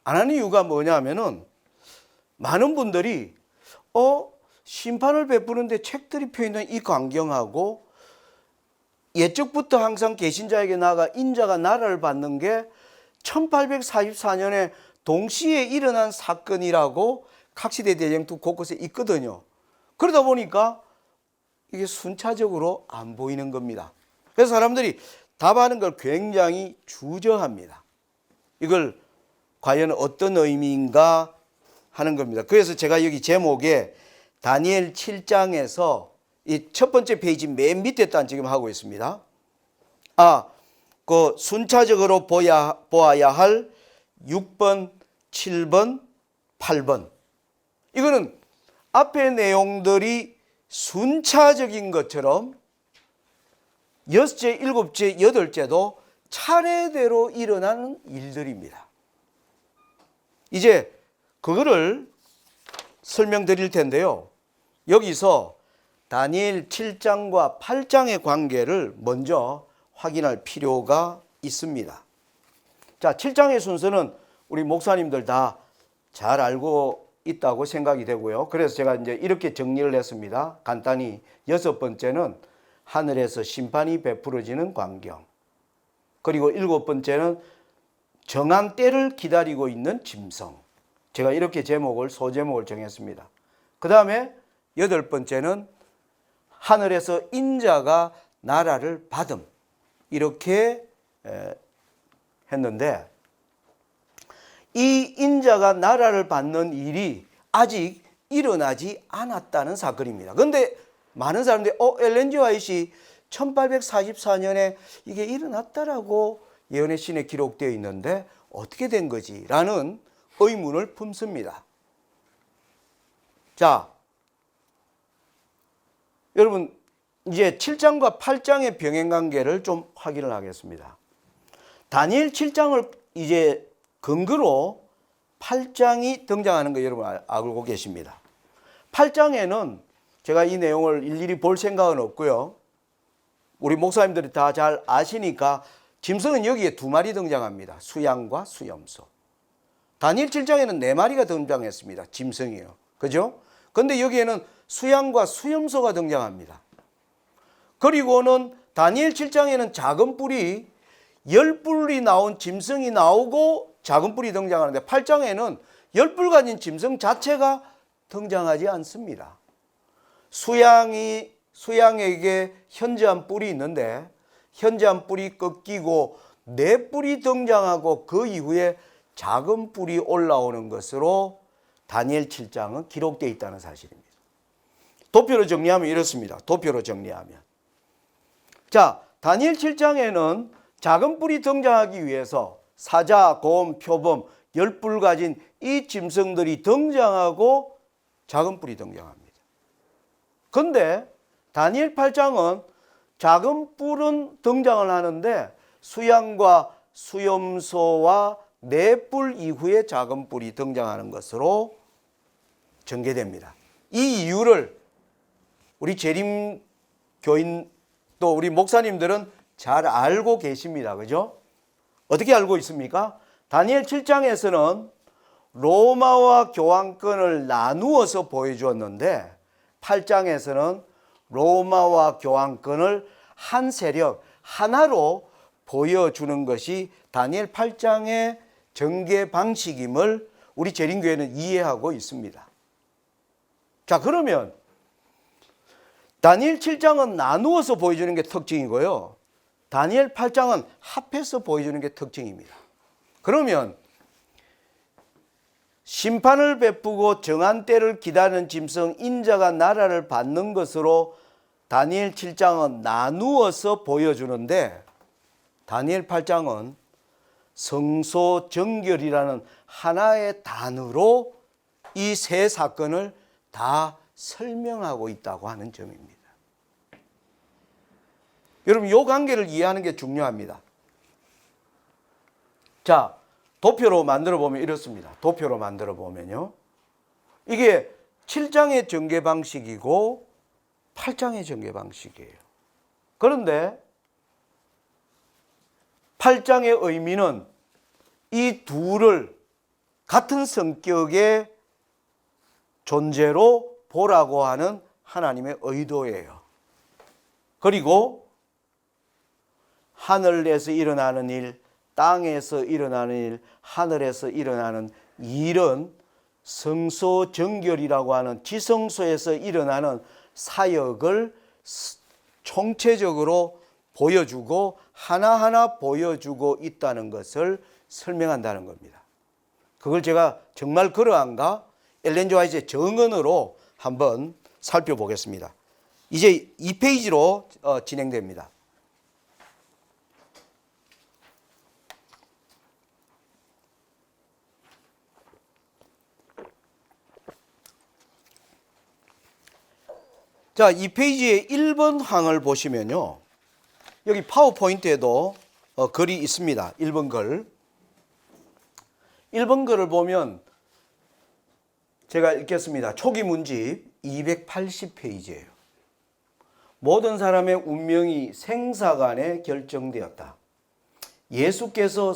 Speaker 1: 안 하는 이유가 뭐냐면은 많은 분들이 심판을 베푸는데 책들이 펴있는 이 광경하고 예적부터 항상 계신자에게 나아가 인자가 나라를 받는 게 1844년에 동시에 일어난 사건이라고 각시대 대쟁투 곳곳에 있거든요. 그러다 보니까 이게 순차적으로 안 보이는 겁니다. 그래서 사람들이 답하는 걸 굉장히 주저합니다. 이걸 과연 어떤 의미인가 하는 겁니다. 그래서 제가 여기 제목에 다니엘 7장에서 이 첫 번째 페이지 맨 밑에 단 지금 하고 있습니다. 그 순차적으로 보아야 할 6번, 7번, 8번. 이거는 앞의 내용들이 순차적인 것처럼 6째, 7째, 8째도 차례대로 일어나는 일들입니다. 이제 그거를 설명드릴 텐데요. 여기서 다니엘 7장과 8장의 관계를 먼저 확인할 필요가 있습니다. 자, 7장의 순서는 우리 목사님들 다 잘 알고 있다고 생각이 되고요. 그래서 제가 이제 이렇게 정리를 했습니다. 간단히 6번째는 하늘에서 심판이 베풀어지는 광경. 그리고 7번째는 정한 때를 기다리고 있는 짐승. 제가 이렇게 소제목을 정했습니다. 그 다음에 8번째는 하늘에서 인자가 나라를 받음. 이렇게 했는데 이 인자가 나라를 받는 일이 아직 일어나지 않았다는 사건입니다. 그런데 많은 사람들이 엘렌 화이트이 1844년에 이게 일어났다라고 예언의 신에 기록되어 있는데 어떻게 된 거지? 라는 의문을 품습니다. 자, 여러분 이제 7장과 8장의 병행관계를 좀 확인을 하겠습니다. 다니엘 7장을 이제 근거로 8장이 등장하는 거 여러분 알고 계십니다. 8장에는 제가 이 내용을 일일이 볼 생각은 없고요. 우리 목사님들이 다 잘 아시니까 짐승은 여기에 2마리 등장합니다. 수양과 수염소. 다니엘 7장에는 4마리가 등장했습니다. 짐승이요. 그죠? 근데 여기에는 수양과 수염소가 등장합니다. 그리고는 다니엘 7장에는 작은 뿔이 10뿔이 나온 짐승이 나오고 작은 뿔이 등장하는데 8장에는 10뿔 가진 짐승 자체가 등장하지 않습니다. 수양에게 현저한 뿔이 있는데 현저한 뿔이 꺾이고 4뿔이 등장하고 그 이후에 작은 뿔이 올라오는 것으로 다니엘 7장은 기록되어 있다는 사실입니다. 도표로 정리하면 이렇습니다. 도표로 정리하면. 자, 다니엘 7장에는 작은 뿔이 등장하기 위해서 사자, 곰, 표범, 10뿔 가진 이 짐승들이 등장하고 작은 뿔이 등장합니다. 그런데 다니엘 8장은 작은 뿔은 등장을 하는데 수양과 수염소와 4뿔 이후에 작은 뿔이 등장하는 것으로 전개됩니다. 이 이유를 우리 재림 교인 또 우리 목사님들은 잘 알고 계십니다. 그죠? 어떻게 알고 있습니까? 다니엘 7장에서는 로마와 교황권을 나누어서 보여주었는데 8장에서는 로마와 교황권을 한 세력 하나로 보여주는 것이 다니엘 8장의 전개 방식임을 우리 재림교회는 이해하고 있습니다. 자, 그러면 다니엘 7장은 나누어서 보여주는 게 특징이고요. 다니엘 8장은 합해서 보여주는 게 특징입니다. 그러면 심판을 베푸고 정한 때를 기다리는 짐승 인자가 나라를 받는 것으로 다니엘 7장은 나누어서 보여주는데 다니엘 8장은 성소정결이라는 하나의 단어로 이 세 사건을 다 설명하고 있다고 하는 점입니다. 여러분, 이 관계를 이해하는 게 중요합니다. 자, 도표로 만들어 보면 이렇습니다. 도표로 만들어 보면요, 이게 7장의 전개 방식이고 8장의 전개 방식이에요. 그런데 8장의 의미는 이 둘을 같은 성격의 존재로 보라고 하는 하나님의 의도예요. 그리고 하늘에서 일어나는 일, 땅에서 일어나는 일, 하늘에서 일어나는 일은 성소정결이라고 하는 지성소에서 일어나는 사역을 총체적으로 보여주고 하나하나 보여주고 있다는 것을 설명한다는 겁니다. 그걸 제가 정말 그러한가? 엘렌 G 화이트의 정언으로 한번 살펴보겠습니다. 이제 2페이지로 진행됩니다. 자, 이 페이지의 1번 항을 보시면요, 여기 파워포인트에도 글이 있습니다. 1번 글. 1번 글을 보면 제가 읽겠습니다. 초기 문집 280페이지예요. 모든 사람의 운명이 생사간에 결정되었다. 예수께서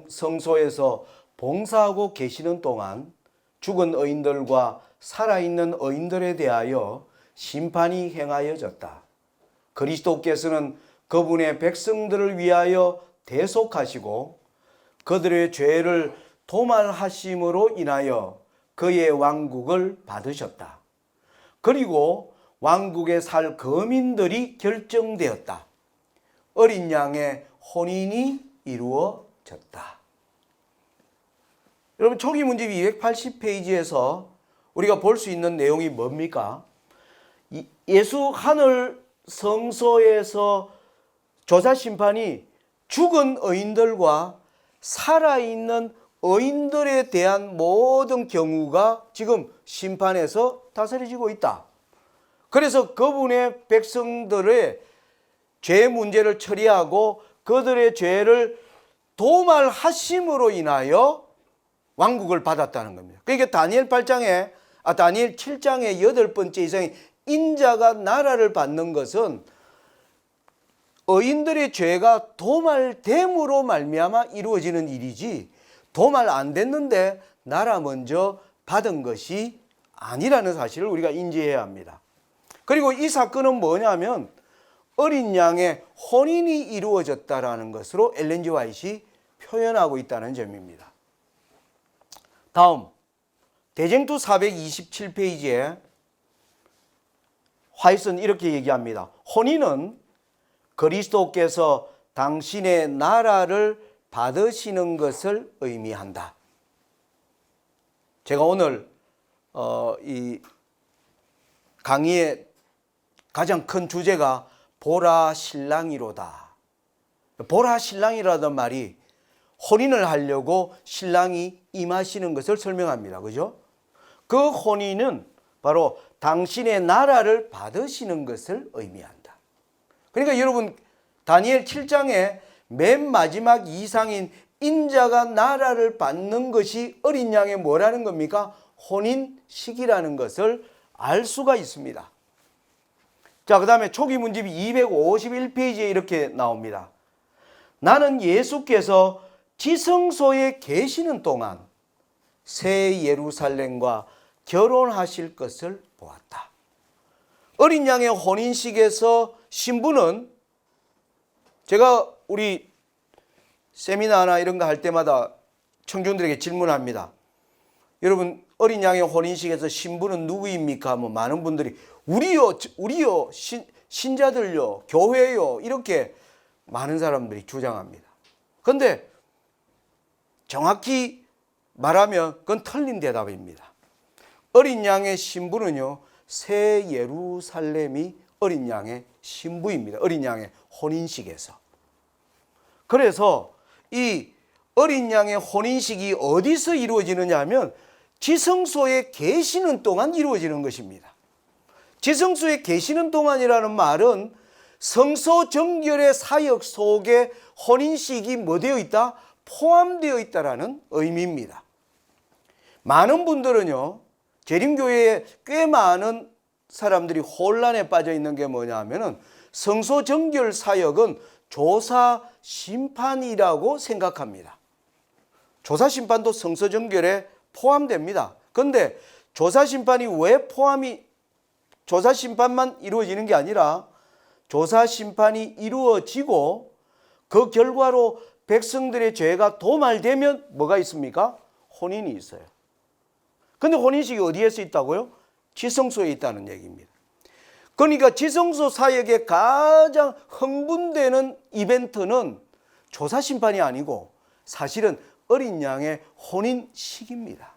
Speaker 1: 성소에서 봉사하고 계시는 동안 죽은 의인들과 살아있는 의인들에 대하여 심판이 행하여졌다. 그리스도께서는 그분의 백성들을 위하여 대속하시고 그들의 죄를 도말하심으로 인하여 그의 왕국을 받으셨다. 그리고 왕국에 살 거민들이 결정되었다. 어린 양의 혼인이 이루어졌다. 여러분, 초기 문집 280페이지에서 우리가 볼 수 있는 내용이 뭡니까? 예수 하늘 성소에서 조사 심판이 죽은 의인들과 살아있는 의인들에 대한 모든 경우가 지금 심판에서 다스려지고 있다. 그래서 그분의 백성들의 죄 문제를 처리하고 그들의 죄를 도말하심으로 인하여 왕국을 받았다는 겁니다. 그러니까 다니엘 7장의 8번째 이상의 인자가 나라를 받는 것은 의인들의 죄가 도말됨으로 말미암아 이루어지는 일이지, 도말 안 됐는데 나라 먼저 받은 것이 아니라는 사실을 우리가 인지해야 합니다. 그리고 이 사건은 뭐냐면 어린 양의 혼인이 이루어졌다라는 것으로 엘렌 G 화이트가 표현하고 있다는 점입니다. 다음, 대쟁투 427페이지에 화이트는 이렇게 얘기합니다. 혼인은 그리스도께서 당신의 나라를 받으시는 것을 의미한다. 제가 오늘 이 강의의 가장 큰 주제가 보라 신랑이로다. 보라 신랑이라는 말이 혼인을 하려고 신랑이 임하시는 것을 설명합니다. 그죠? 그 혼인은 바로 당신의 나라를 받으시는 것을 의미한다. 그러니까 여러분, 다니엘 7장의 맨 마지막 이상인 인자가 나라를 받는 것이 어린 양의 뭐라는 겁니까? 혼인 시기라는 것을 알 수가 있습니다. 자, 그 다음에 초기 문집이 251페이지에 이렇게 나옵니다. 나는 예수께서 지성소에 계시는 동안 새 예루살렘과 결혼하실 것을 보았다. 어린 양의 혼인식에서 신부는, 제가 우리 세미나나 이런 거 할 때마다 청중들에게 질문합니다. 여러분 어린 양의 혼인식에서 신부는 누구입니까? 하면 많은 분들이 우리요 신자들요 교회요 이렇게 많은 사람들이 주장합니다. 그런데 정확히 말하면 그건 틀린 대답입니다. 어린 양의 신부는요 새 예루살렘이 어린 양의 신부입니다. 어린 양의 혼인식에서. 그래서 이 어린 양의 혼인식이 어디서 이루어지느냐 하면 지성소에 계시는 동안 이루어지는 것입니다. 지성소에 계시는 동안이라는 말은 성소 정결의 사역 속에 혼인식이 뭐 되어 있다? 포함되어 있다라는 의미입니다. 많은 분들은요 재림교회에 꽤 많은 사람들이 혼란에 빠져 있는 게 뭐냐 하면은 성소 정결 사역은 조사 심판이라고 생각합니다. 조사 심판도 성소 정결에 포함됩니다. 그런데 조사 심판이 왜 조사 심판만 이루어지는 게 아니라 조사 심판이 이루어지고 그 결과로 백성들의 죄가 도말되면 뭐가 있습니까? 혼인이 있어요. 근데 혼인식이 어디에서 있다고요? 지성소에 있다는 얘기입니다. 그러니까 지성소 사역의 가장 흥분되는 이벤트는 조사 심판이 아니고 사실은 어린 양의 혼인식입니다.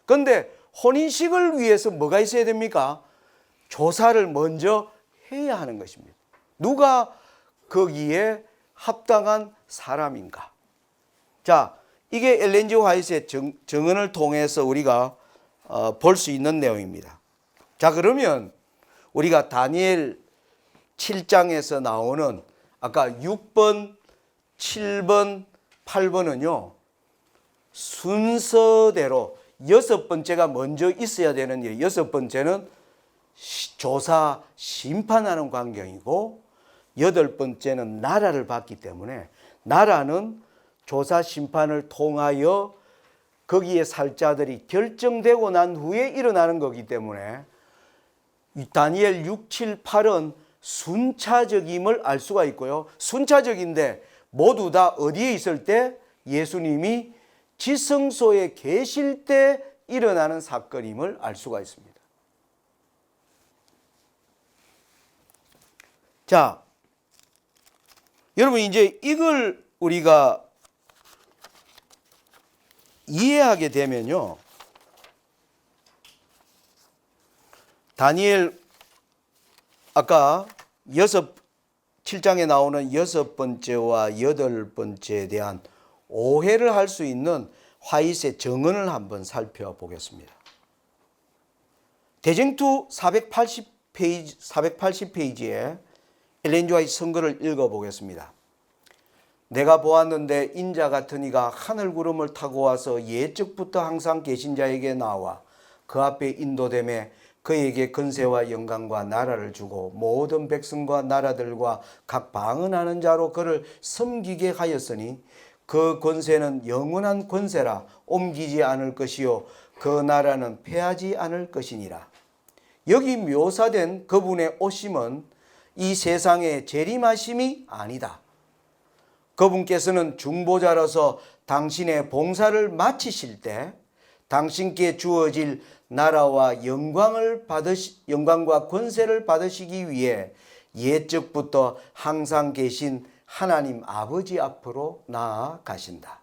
Speaker 1: 그런데 혼인식을 위해서 뭐가 있어야 됩니까? 조사를 먼저 해야 하는 것입니다. 누가 거기에 합당한 사람인가? 자, 이게 엘렌 G. 화이트의 정언을 통해서 우리가 볼 수 있는 내용입니다. 자, 그러면 우리가 다니엘 7장에서 나오는 아까 6번, 7번, 8번은요 순서대로 여섯 번째가 먼저 있어야 되는 일. 여섯 번째는 조사 심판하는 광경이고 여덟 번째는 나라를 받기 때문에 나라는 조사 심판을 통하여 거기에 살 자들이 결정되고 난 후에 일어나는 거기 때문에 다니엘 6, 7, 8은 순차적임을 알 수가 있고요. 순차적인데 모두 다 어디에 있을 때? 예수님이 지성소에 계실 때 일어나는 사건임을 알 수가 있습니다. 자, 여러분 이제 이걸 우리가 이해하게 되면요. 다니엘 아까 7장에 나오는 여섯 번째와 여덟 번째에 대한 오해를 할 수 있는 화이트의 정언을 한번 살펴보겠습니다. 대쟁투 480페이지에 엘렌 G. 화이트 선거를 읽어보겠습니다. 내가 보았는데 인자 같은 이가 하늘 구름을 타고 와서 예적부터 항상 계신 자에게 나와 그 앞에 인도됨에 그에게 권세와 영광과 나라를 주고 모든 백성과 나라들과 각 방언하는 자로 그를 섬기게 하였으니 그 권세는 영원한 권세라 옮기지 않을 것이요 그 나라는 패하지 않을 것이니라. 여기 묘사된 그분의 오심은 이 세상의 재림하심이 아니다. 그분께서는 중보자로서 당신의 봉사를 마치실 때 당신께 주어질 나라와 영광과 권세를 받으시기 위해 옛적부터 항상 계신 하나님 아버지 앞으로 나아가신다.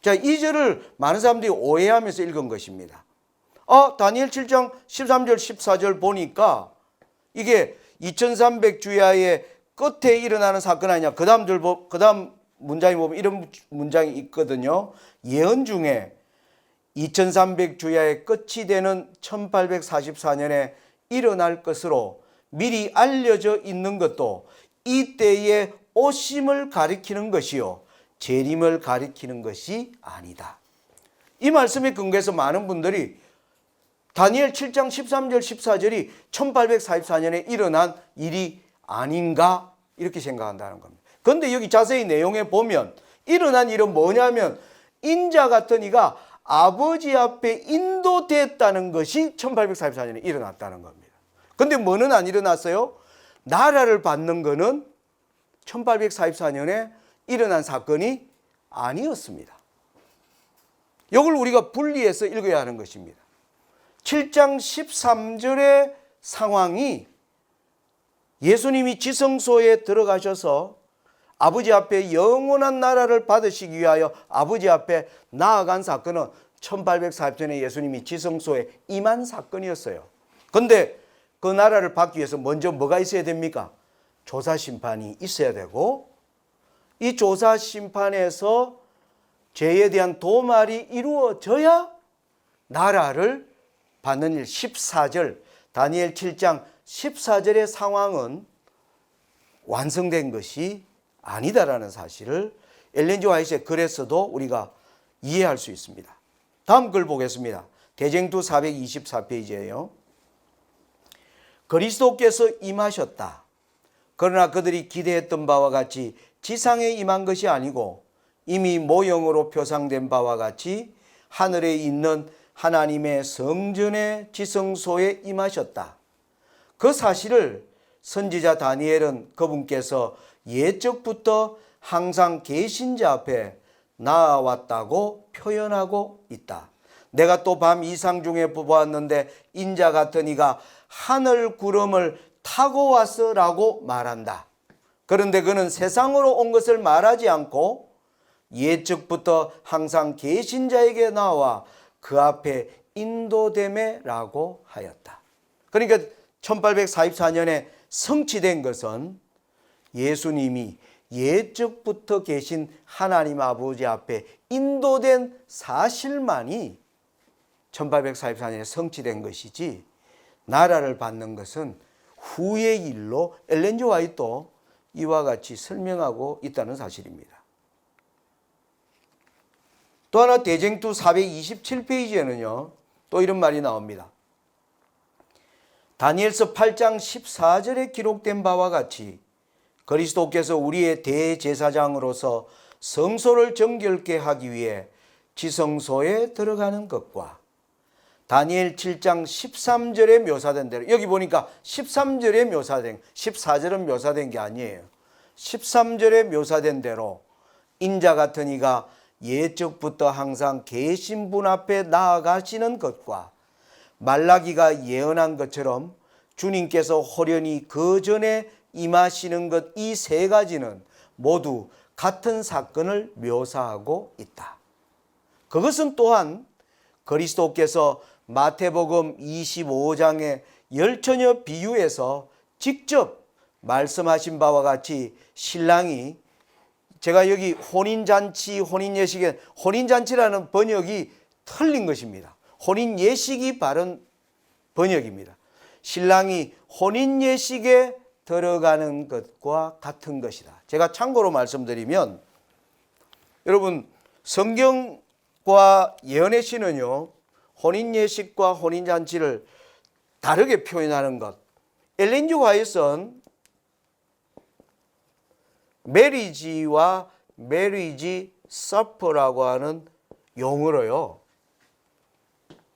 Speaker 1: 자, 이 절을 많은 사람들이 오해하면서 읽은 것입니다. 다니엘 7장 13절 14절 보니까 이게 2300주야의 끝에 일어나는 사건 아니냐. 그 다음 문장이 보면 이런 문장이 있거든요. 예언 중에 2300주야의 끝이 되는 1844년에 일어날 것으로 미리 알려져 있는 것도 이때의 오심을 가리키는 것이요 재림을 가리키는 것이 아니다. 이 말씀에 근거해서 많은 분들이 다니엘 7장 13절 14절이 1844년에 일어난 일이 아닌가 이렇게 생각한다는 겁니다. 그런데 여기 자세히 내용에 보면 일어난 일은 뭐냐면 인자 같은 이가 아버지 앞에 인도됐다는 것이 1844년에 일어났다는 겁니다. 그런데 뭐는 안 일어났어요? 나라를 받는 것은 1844년에 일어난 사건이 아니었습니다. 이걸 우리가 분리해서 읽어야 하는 것입니다. 7장 13절의 상황이 예수님이 지성소에 들어가셔서 아버지 앞에 영원한 나라를 받으시기 위하여 아버지 앞에 나아간 사건은 1840년에 예수님이 지성소에 임한 사건이었어요. 그런데 그 나라를 받기 위해서 먼저 뭐가 있어야 됩니까? 조사심판이 있어야 되고, 이 조사심판에서 죄에 대한 도말이 이루어져야 나라를 받는 일. 14절 다니엘 7장 14절의 상황은 완성된 것이 아니다라는 사실을 엘렌 G. 화이트의 글에서도 우리가 이해할 수 있습니다. 다음 글 보겠습니다. 대쟁투 424페이지예요. 그리스도께서 임하셨다. 그러나 그들이 기대했던 바와 같이 지상에 임한 것이 아니고 이미 모형으로 표상된 바와 같이 하늘에 있는 하나님의 성전의 지성소에 임하셨다. 그 사실을 선지자 다니엘은 그분께서 예적부터 항상 계신 자 앞에 나아왔다고 표현하고 있다. 내가 또 밤 이상 중에 보았는데 인자 같은 이가 하늘 구름을 타고 왔으라고 말한다. 그런데 그는 세상으로 온 것을 말하지 않고 예적부터 항상 계신 자에게 나와 그 앞에 인도됨에라고 하였다. 그러니까 1844년에 성취된 것은 예수님이 예적부터 계신 하나님 아버지 앞에 인도된 사실만이 1844년에 성취된 것이지, 나라를 받는 것은 후의 일로 엘렌 G. 화이트도 이와 같이 설명하고 있다는 사실입니다. 또 하나 대쟁투 427페이지에는요 또 이런 말이 나옵니다. 다니엘서 8장 14절에 기록된 바와 같이 그리스도께서 우리의 대제사장으로서 성소를 정결케 하기 위해 지성소에 들어가는 것과 다니엘 7장 13절에 묘사된 대로, 여기 보니까 13절에 묘사된, 14절은 묘사된 게 아니에요. 13절에 묘사된 대로 인자 같은 이가 예적부터 항상 계신 분 앞에 나아가시는 것과 말라기가 예언한 것처럼 주님께서 호련히 그 전에 임하시는 것, 이 세 가지는 모두 같은 사건을 묘사하고 있다. 그것은 또한 그리스도께서 마태복음 25장의 열처녀 비유에서 직접 말씀하신 바와 같이 신랑이, 제가 여기 혼인잔치, 혼인예식에 혼인잔치라는 번역이 틀린 것입니다. 혼인예식이 바른 번역입니다. 신랑이 혼인예식에 들어가는 것과 같은 것이다. 제가 참고로 말씀드리면, 여러분 성경과 예언의 시는요 혼인예식과 혼인잔치를 다르게 표현하는 것. 엘렌 G. 화이트는 메리지와 메리지 서퍼라고 하는 용어로요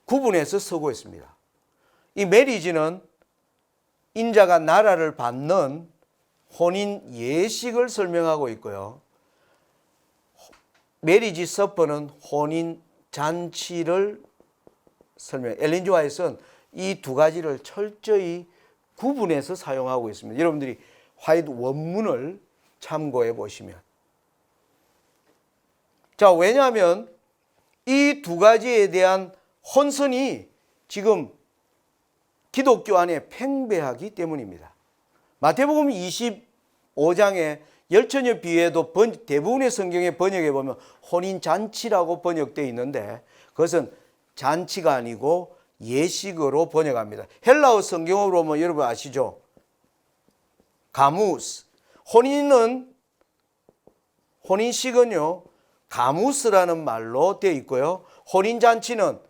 Speaker 1: 구분해서 쓰고 있습니다. 이 메리지는 인자가 나라를 받는 혼인 예식을 설명하고 있고요, 메리지 서퍼는 혼인 잔치를 설명. 엘렌 G. 화이트는 이 두 가지를 철저히 구분해서 사용하고 있습니다. 여러분들이 화이트 원문을 참고해 보시면. 자, 왜냐하면 이 두 가지에 대한 혼선이 지금 기독교 안에 팽배하기 때문입니다. 마태복음 25장의 열처녀 비유에도 대부분의 성경의 번역에 보면 혼인잔치라고 번역되어 있는데 그것은 잔치가 아니고 예식으로 번역합니다. 헬라어 성경으로 보면 여러분 아시죠? 가무스. 혼인식은요 가무스라는 말로 되어 있고요, 혼인잔치는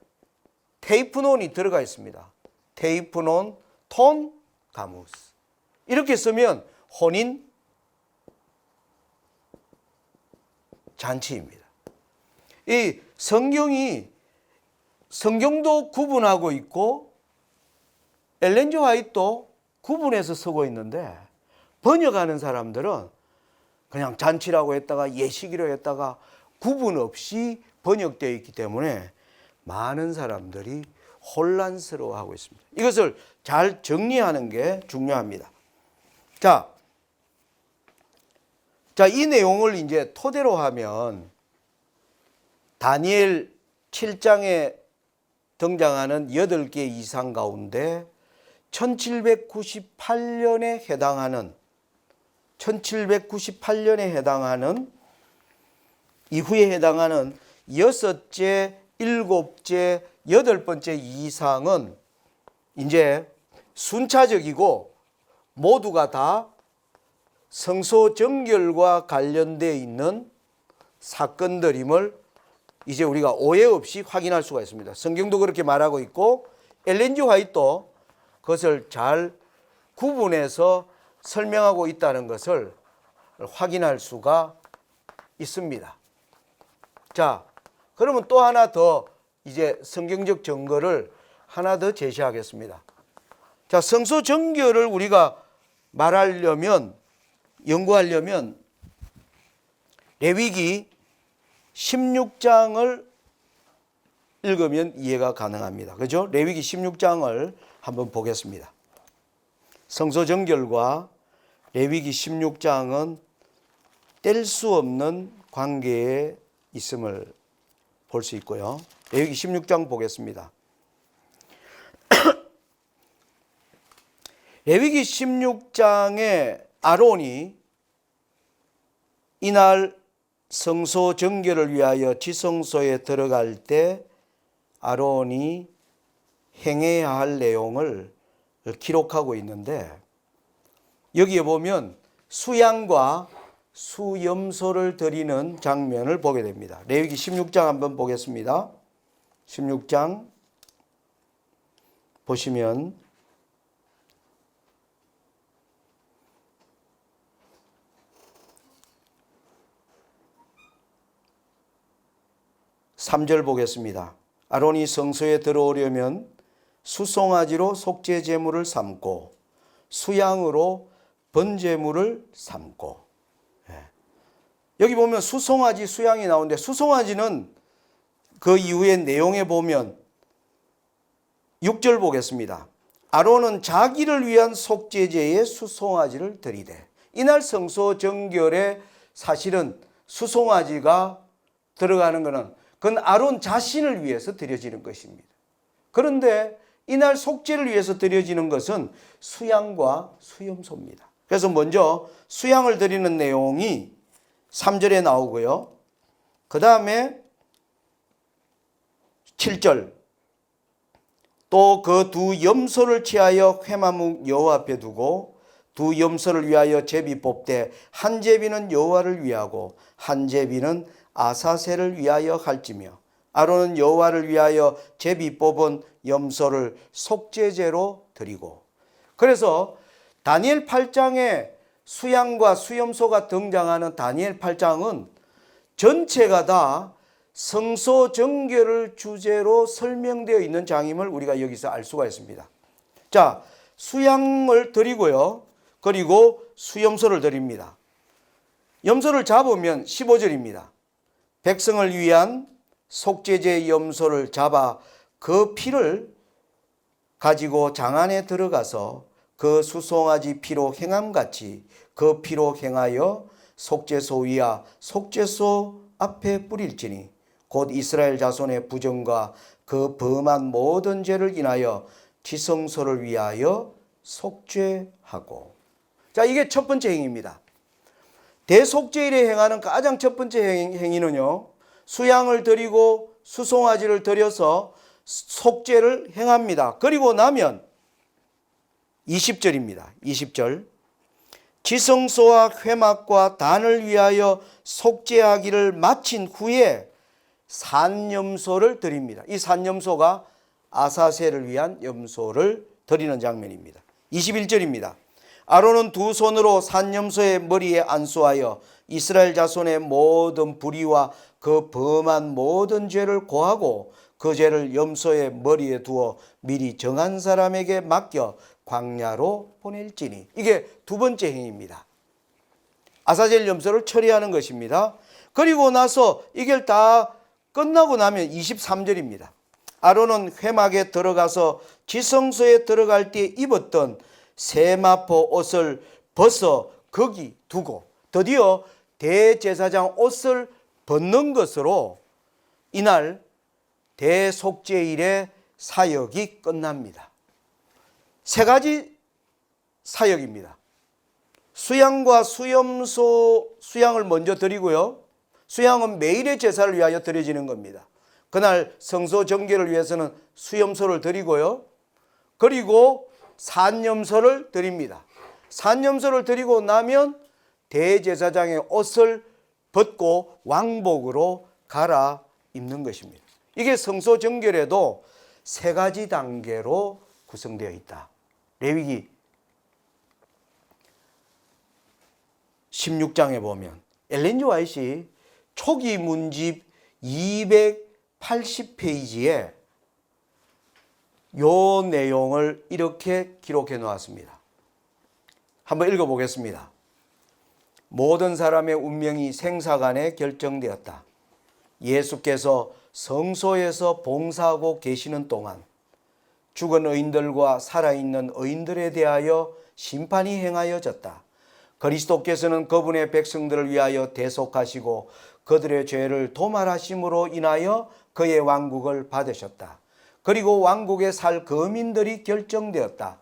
Speaker 1: 테이프논이 들어가 있습니다. 테이프논, 톤, 가무스. 이렇게 쓰면 혼인 잔치입니다. 이 성경도 구분하고 있고 엘렌 G. 화이트도 구분해서 쓰고 있는데, 번역하는 사람들은 그냥 잔치라고 했다가 예식이라고 했다가 구분 없이 번역되어 있기 때문에 많은 사람들이 혼란스러워하고 있습니다. 이것을 잘 정리하는 게 중요합니다. 자, 이 내용을 이제 토대로 하면 다니엘 7장에 등장하는 8개 이상 가운데 1798년에 해당하는 이후에 해당하는 6째, 7째, 8번째 이상은 이제 순차적이고 모두가 다 성소 정결과 관련되어 있는 사건들임을 이제 우리가 오해 없이 확인할 수가 있습니다. 성경도 그렇게 말하고 있고 엘렌 G 화이트도 그것을 잘 구분해서 설명하고 있다는 것을 확인할 수가 있습니다. 자, 그러면 또 하나 더 이제 성경적 증거를 하나 더 제시하겠습니다. 자, 성소 정결을 우리가 연구하려면 레위기 16장을 읽으면 이해가 가능합니다. 그죠? 레위기 16장을 한번 보겠습니다. 성소 정결과 레위기 16장은 뗄 수 없는 관계에 있음을 볼 수 있고요. 레위기 16장 보겠습니다. 레위기 16장에 아론이 이날 성소 정결을 위하여 지성소에 들어갈 때 아론이 행해야 할 내용을 기록하고 있는데 여기에 보면 수양과 수염소를 드리는 장면을 보게 됩니다. 레위기 16장 한번 보겠습니다. 16장 보시면 3절 보겠습니다. 아론이 성소에 들어오려면 수송아지로 속죄 제물을 삼고 수양으로 번제물을 삼고. 여기 보면 수송아지, 수양이 나오는데 수송아지는 그 이후의 내용에 보면 6절 보겠습니다. 아론은 자기를 위한 속죄제에 수송아지를 드리되. 이날 성소 정결에 사실은 수송아지가 들어가는 것은 그건 아론 자신을 위해서 드려지는 것입니다. 그런데 이날 속죄를 위해서 드려지는 것은 수양과 수염소입니다. 그래서 먼저 수양을 드리는 내용이 3절에 나오고요. 그 다음에 7절 또 그 두 염소를 취하여 회막문 여호와 앞에 두고 두 염소를 위하여 제비 뽑되 한 제비는 여호와를 위하고 한 제비는 아사셀을 위하여 할지며 아론은 여호와를 위하여 제비 뽑은 염소를 속죄제로 드리고. 그래서 다니엘 8장에 수양과 수염소가 등장하는 다니엘 8장은 전체가 다 성소 정결을 주제로 설명되어 있는 장임을 우리가 여기서 알 수가 있습니다. 자, 수양을 드리고요. 그리고 수염소를 드립니다. 염소를 잡으면 15절입니다. 백성을 위한 속죄제 염소를 잡아 그 피를 가지고 장 안에 들어가서 그 수송아지 피로 행함같이 그 피로 행하여 속죄소 위와 속죄소 앞에 뿌릴지니 곧 이스라엘 자손의 부정과 그 범한 모든 죄를 인하여 지성소를 위하여 속죄하고. 자, 이게 첫 번째 행위입니다. 대속죄일에 행하는 가장 첫 번째 행위는요, 수양을 드리고 수송아지를 드려서 속죄를 행합니다. 그리고 나면 20절입니다. 20절 지성소와 회막과 단을 위하여 속죄하기를 마친 후에 산염소를 드립니다. 이 산염소가 아사셀을 위한 염소를 드리는 장면입니다. 21절입니다. 아론은 두 손으로 산염소의 머리에 안수하여 이스라엘 자손의 모든 불의와 그 범한 모든 죄를 고하고 그 죄를 염소의 머리에 두어 미리 정한 사람에게 맡겨 광야로 보낼지니. 이게 두 번째 행위입니다. 아사셀 염소를 처리하는 것입니다. 그리고 나서 이걸 다 끝나고 나면 23절입니다. 아론은 회막에 들어가서 지성소에 들어갈 때 입었던 세마포 옷을 벗어 거기 두고 드디어 대제사장 옷을 벗는 것으로 이날 대속죄일의 사역이 끝납니다. 세 가지 사역입니다. 수양과 수염소, 수양을 먼저 드리고요. 수양은 매일의 제사를 위하여 드려지는 겁니다. 그날 성소 정결을 위해서는 수염소를 드리고요. 그리고 산염소를 드립니다. 산염소를 드리고 나면 대제사장의 옷을 벗고 왕복으로 갈아입는 것입니다. 이게 성소 정결에도 세 가지 단계로 구성되어 있다. 레위기 16장에 보면 엘렌 지 화이트 초기 문집 280페이지에 요 내용을 이렇게 기록해 놓았습니다. 한번 읽어보겠습니다. 모든 사람의 운명이 생사간에 결정되었다. 예수께서 성소에서 봉사하고 계시는 동안 죽은 의인들과 살아있는 의인들에 대하여 심판이 행하여졌다. 그리스도께서는 그분의 백성들을 위하여 대속하시고 그들의 죄를 도말하심으로 인하여 그의 왕국을 받으셨다. 그리고 왕국에 살 거민들이 결정되었다.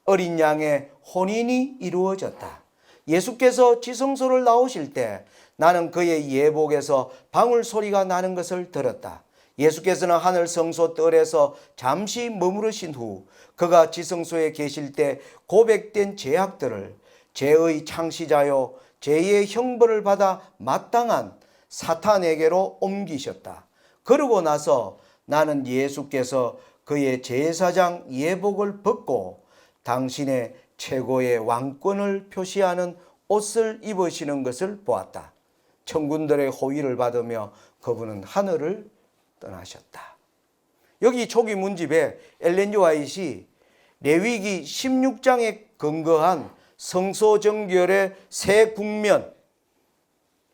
Speaker 1: 어린 양의 혼인이 이루어졌다. 예수께서 지성소를 나오실 때 나는 그의 예복에서 방울 소리가 나는 것을 들었다. 예수께서는 하늘 성소 뜰에서 잠시 머무르신 후 그가 지성소에 계실 때 고백된 죄악들을 죄의 창시자요 죄의 형벌을 받아 마땅한 사탄에게로 옮기셨다. 그러고 나서 나는 예수께서 그의 제사장 예복을 벗고 당신의 최고의 왕권을 표시하는 옷을 입으시는 것을 보았다. 천군들의 호위를 받으며 그분은 하늘을 떠나셨다. 여기 초기 문집에 엘렌 지 화이트이 레위기 16장에 근거한 성소 정결의 새 국면,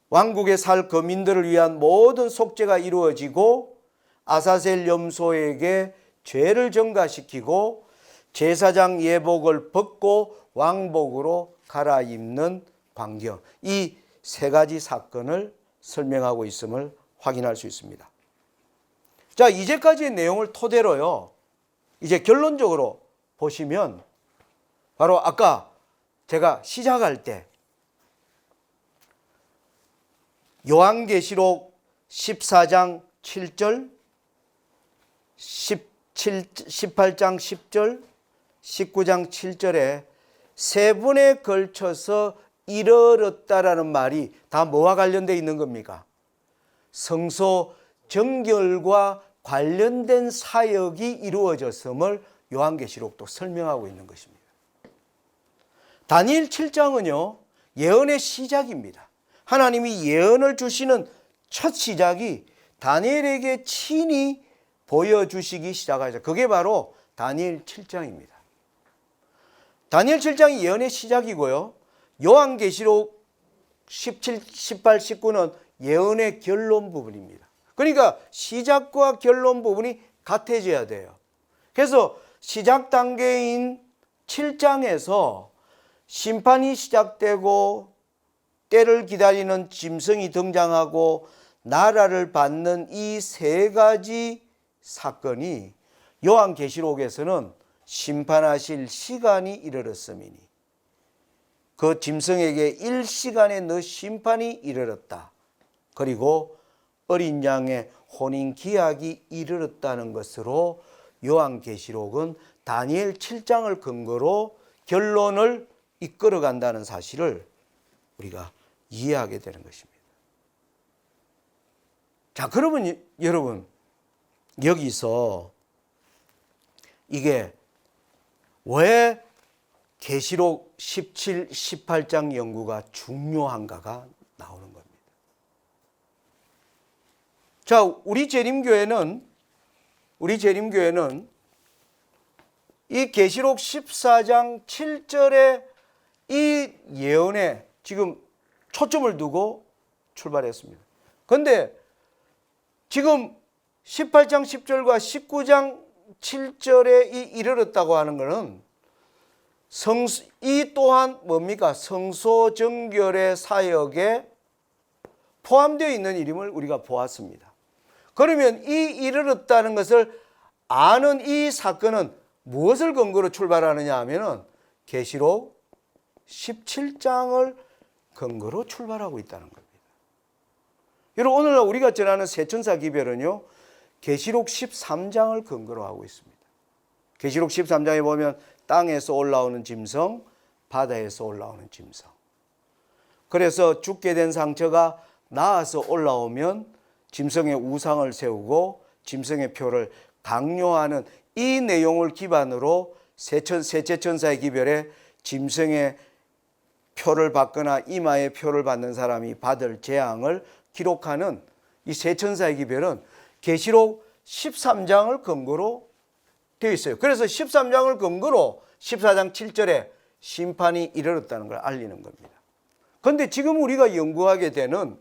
Speaker 1: 왕국에 살 거민들을 위한 모든 속죄가 이루어지고 아사셀 염소에게 죄를 전가시키고 제사장 예복을 벗고 왕복으로 갈아입는 광경, 이 세 가지 사건을 설명하고 있음을 확인할 수 있습니다. 자, 이제까지의 내용을 토대로요, 이제 결론적으로 보시면 바로 아까 제가 시작할 때 요한계시록 14장 7절, 18장 10절, 19장 7절에 세 번에 걸쳐서 이르렀다라는 말이 다 뭐와 관련되어 있는 겁니까? 성소 정결과 관련된 사역이 이루어졌음을 요한계시록도 설명하고 있는 것입니다. 다니엘 7장은요, 예언의 시작입니다. 하나님이 예언을 주시는 첫 시작이 다니엘에게 친히 보여주시기 시작하죠. 그게 바로 다니엘 7장입니다. 다니엘 7장이 예언의 시작이고요. 요한계시록 17, 18, 19는 예언의 결론 부분입니다. 그러니까 시작과 결론 부분이 같아져야 돼요. 그래서 시작 단계인 7장에서 심판이 시작되고 때를 기다리는 짐승이 등장하고 나라를 받는 이 세 가지 사건이 요한계시록에서는 심판하실 시간이 이르렀음이니 그 짐승에게 일시간에 너 심판이 이르렀다. 그리고 어린 양의 혼인 기약이 이르렀다는 것으로 요한계시록은 다니엘 7장을 근거로 결론을 이끌어간다는 사실을 우리가 이해하게 되는 것입니다. 자, 그러면 여러분, 여기서 이게 왜 계시록 17, 18장 연구가 중요한가가 나오는 겁니다. 자, 우리 재림교회는 이 계시록 14장 7절의 이 예언에 지금 초점을 두고 출발했습니다. 근데 지금 18장 10절과 19장 7절에 이르렀다고 하는 것은 이 또한 뭡니까? 성소정결의 사역에 포함되어 있는 일임을 우리가 보았습니다. 그러면 이 이르렀다는 것을 아는 이 사건은 무엇을 근거로 출발하느냐 하면은 계시록 17장을 근거로 출발하고 있다는 겁니다. 여러분, 오늘날 우리가 전하는 세천사 기별은요, 계시록 13장을 근거로 하고 있습니다. 계시록 13장에 보면 땅에서 올라오는 짐승, 바다에서 올라오는 짐승. 그래서 죽게 된 상처가 나아서 올라오면 짐승의 우상을 세우고 짐승의 표를 강요하는 이 내용을 기반으로 셋째 천사의 기별에 짐승의 표를 받거나 이마의 표를 받는 사람이 받을 재앙을 기록하는 이 세 천사의 기별은 계시록 13장을 근거로 되어 있어요. 그래서 13장을 근거로 14장 7절에 심판이 이르렀다는 걸 알리는 겁니다. 그런데 지금 우리가 연구하게 되는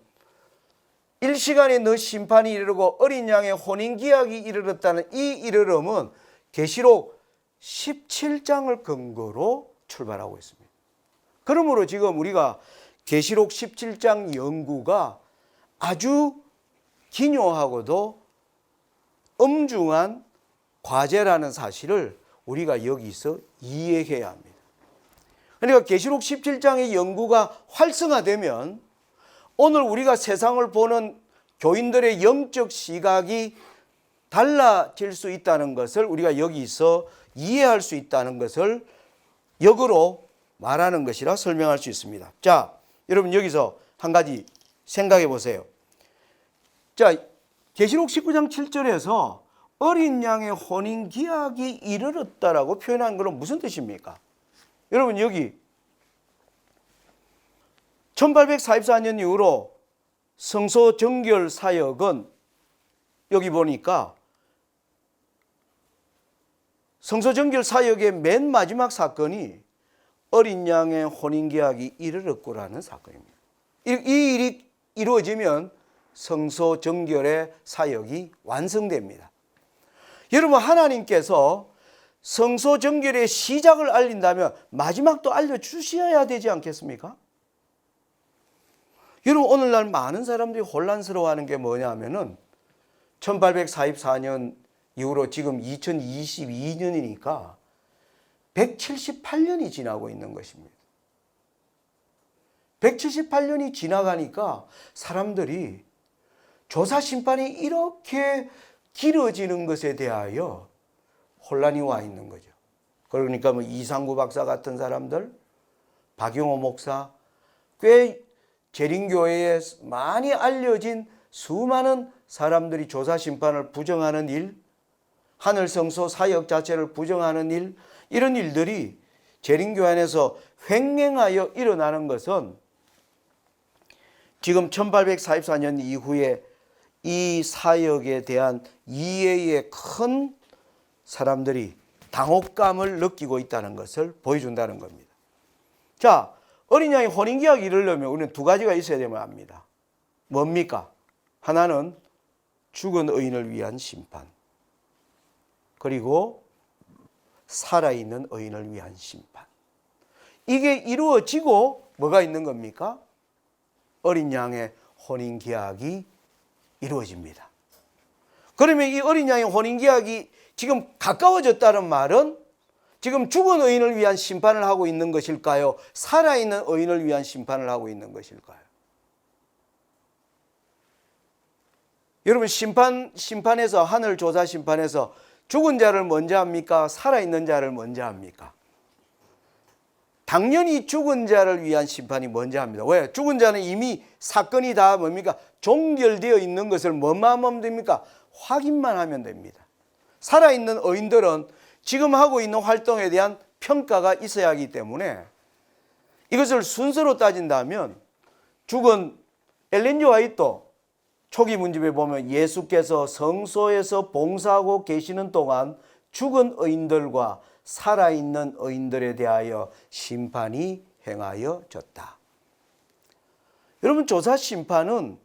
Speaker 1: 일시간에 너 심판이 이르르고 어린 양의 혼인기약이 이르렀다는 이 이르름은 계시록 17장을 근거로 출발하고 있습니다. 그러므로 지금 우리가 계시록 17장 연구가 아주 기묘하고도 엄중한 과제라는 사실을 우리가 여기서 이해해야 합니다. 그러니까 계시록 17장의 연구가 활성화되면 오늘 우리가 세상을 보는 교인들의 영적 시각이 달라질 수 있다는 것을 우리가 여기서 이해할 수 있다는 것을 역으로 말하는 것이라 설명할 수 있습니다. 자, 여러분 여기서 한 가지 생각해 보세요. 자, 계시록 19장 7절에서 어린 양의 혼인 기약이 이르렀다라고 표현한 것은 무슨 뜻입니까? 여러분 여기 1844년 이후로 성소 정결 사역은 여기 보니까 성소 정결 사역의 맨 마지막 사건이 어린 양의 혼인 계약이 이르렀고라는 사건입니다. 이 일이 이루어지면 성소 정결의 사역이 완성됩니다. 여러분, 하나님께서 성소 정결의 시작을 알린다면 마지막도 알려주셔야 되지 않겠습니까? 여러분, 오늘날 많은 사람들이 혼란스러워하는 게 뭐냐면은 1844년 이후로 지금 2022년이니까 178년이 지나고 있는 것입니다. 178년이 지나가니까 사람들이 조사 심판이 이렇게 길어지는 것에 대하여 혼란이 와 있는 거죠. 그러니까 뭐 이상구 박사 같은 사람들, 박용호 목사, 꽤 재림교회에 많이 알려진 수많은 사람들이 조사 심판을 부정하는 일, 하늘성소 사역 자체를 부정하는 일, 이런 일들이 재림교회 안에서 횡행하여 일어나는 것은 지금 1844년 이후에 이 사역에 대한 이해에 큰 사람들이 당혹감을 느끼고 있다는 것을 보여준다는 겁니다. 자, 어린 양이 혼인기약이 이르려면 우리는 두 가지가 있어야 되면 합니다. 뭡니까? 하나는 죽은 의인을 위한 심판, 그리고 살아있는 의인을 위한 심판. 이게 이루어지고 뭐가 있는 겁니까? 어린 양의 혼인기약이 이루어집니다. 그러면 이 어린 양의 혼인기약이 지금 가까워졌다는 말은 지금 죽은 의인을 위한 심판을 하고 있는 것일까요? 살아있는 의인을 위한 심판을 하고 있는 것일까요? 여러분, 심판에서, 하늘 조사 심판에서 죽은 자를 먼저 합니까? 살아있는 자를 먼저 합니까? 당연히 죽은 자를 위한 심판이 먼저 합니다. 왜? 죽은 자는 이미 사건이 다 뭡니까? 종결되어 있는 것을 뭐만 하면 됩니까? 확인만 하면 됩니다. 살아있는 의인들은 지금 하고 있는 활동에 대한 평가가 있어야 하기 때문에 이것을 순서로 따진다면 죽은 엘렌 지 화이트 초기 문집에 보면 예수께서 성소에서 봉사하고 계시는 동안 죽은 의인들과 살아있는 의인들에 대하여 심판이 행하여졌다. 여러분, 조사 심판은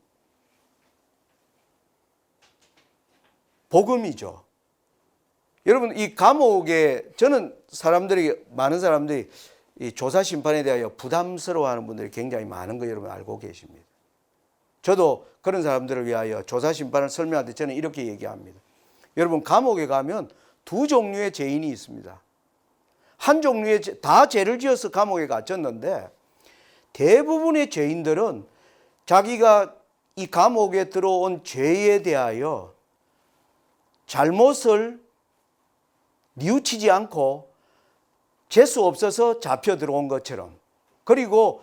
Speaker 1: 복음이죠. 여러분, 이 감옥에 저는 많은 사람들이 이 조사 심판에 대하여 부담스러워하는 분들이 굉장히 많은 거 여러분 알고 계십니다. 저도 그런 사람들을 위하여 조사 심판을 설명할 때 저는 이렇게 얘기합니다. 여러분, 감옥에 가면 두 종류의 죄인이 있습니다. 한 종류의 다 죄를 지어서 감옥에 갇혔는데 대부분의 죄인들은 자기가 이 감옥에 들어온 죄에 대하여 잘못을 뉘우치지 않고 재수 없어서 잡혀 들어온 것처럼, 그리고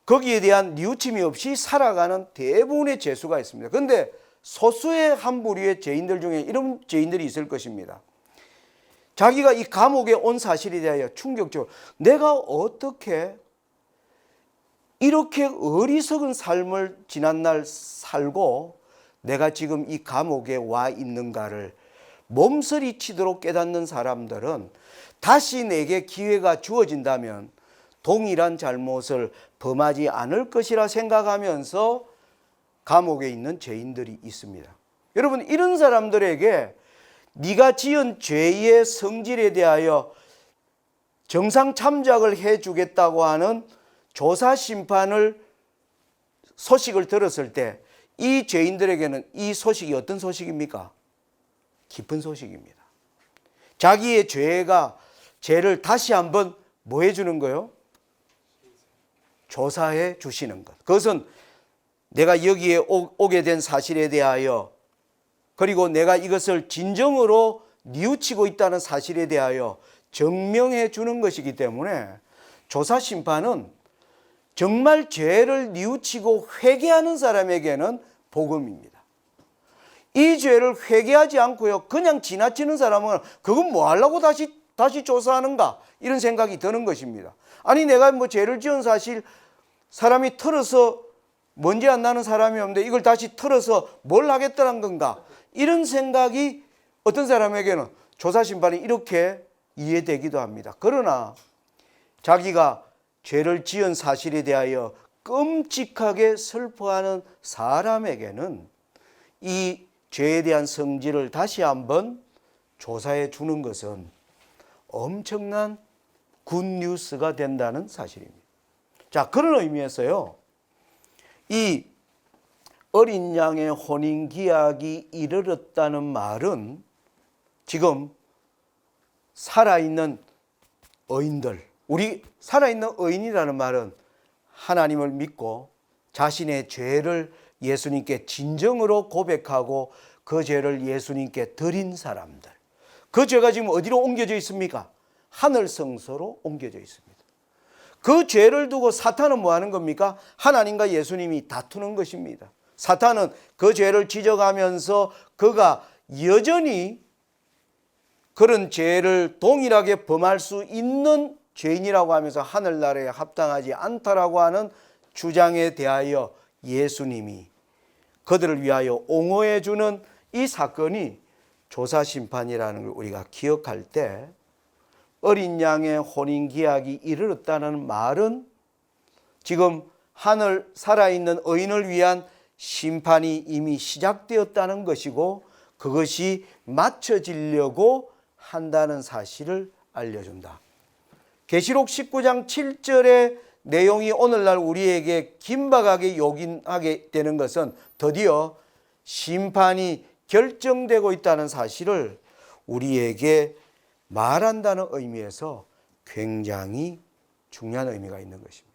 Speaker 1: 거기에 대한 뉘우침이 없이 살아가는 대부분의 죄수가 있습니다. 그런데 소수의 한 부류의 죄인들 중에 이런 죄인들이 있을 것입니다. 자기가 이 감옥에 온 사실에 대하여 충격적으로 내가 어떻게 이렇게 어리석은 삶을 지난날 살고 내가 지금 이 감옥에 와 있는가를 몸서리치도록 깨닫는 사람들은 다시 내게 기회가 주어진다면 동일한 잘못을 범하지 않을 것이라 생각하면서 감옥에 있는 죄인들이 있습니다. 여러분, 이런 사람들에게 네가 지은 죄의 성질에 대하여 정상 참작을 해주겠다고 하는 조사 심판을 소식을 들었을 때 이 죄인들에게는 이 소식이 어떤 소식입니까? 기쁜 소식입니다. 자기의 죄를 다시 한번 뭐 해주는 거요? 조사해 주시는 것. 그것은 내가 여기에 오게 된 사실에 대하여, 그리고 내가 이것을 진정으로 뉘우치고 있다는 사실에 대하여 증명해 주는 것이기 때문에 조사 심판은 정말 죄를 뉘우치고 회개하는 사람에게는 복음입니다. 이 죄를 회개하지 않고요, 그냥 지나치는 사람은 그건 뭐 하려고 다시 조사하는가, 이런 생각이 드는 것입니다. 아니, 내가 뭐 죄를 지은 사실 사람이 털어서 먼지 안 나는 사람이 없는데 이걸 다시 털어서 뭘 하겠다는 건가, 이런 생각이 어떤 사람에게는 조사 심판이 이렇게 이해되기도 합니다. 그러나 자기가 죄를 지은 사실에 대하여 끔찍하게 슬퍼하는 사람에게는 이 죄에 대한 성질을 다시 한번 조사해 주는 것은 엄청난 굿뉴스가 된다는 사실입니다. 자, 그런 의미에서요, 이 어린 양의 혼인기약이 이르렀다는 말은 지금 살아있는 의인들, 우리 살아있는 의인이라는 말은 하나님을 믿고 자신의 죄를 예수님께 진정으로 고백하고 그 죄를 예수님께 드린 사람들, 그 죄가 지금 어디로 옮겨져 있습니까? 하늘 성소로 옮겨져 있습니다. 그 죄를 두고 사탄은 뭐 하는 겁니까? 하나님과 예수님이 다투는 것입니다. 사탄은 그 죄를 지적하면서 그가 여전히 그런 죄를 동일하게 범할 수 있는 죄인이라고 하면서 하늘나라에 합당하지 않다라고 하는 주장에 대하여 예수님이 그들을 위하여 옹호해 주는 이 사건이 조사심판이라는 걸 우리가 기억할 때, 어린 양의 혼인기약이 이르렀다는 말은 지금 하늘 살아있는 의인을 위한 심판이 이미 시작되었다는 것이고, 그것이 맞춰지려고 한다는 사실을 알려준다. 계시록 19장 7절의 내용이 오늘날 우리에게 긴박하게 요긴하게 되는 것은 드디어 심판이 결정되고 있다는 사실을 우리에게 말한다는 의미에서 굉장히 중요한 의미가 있는 것입니다.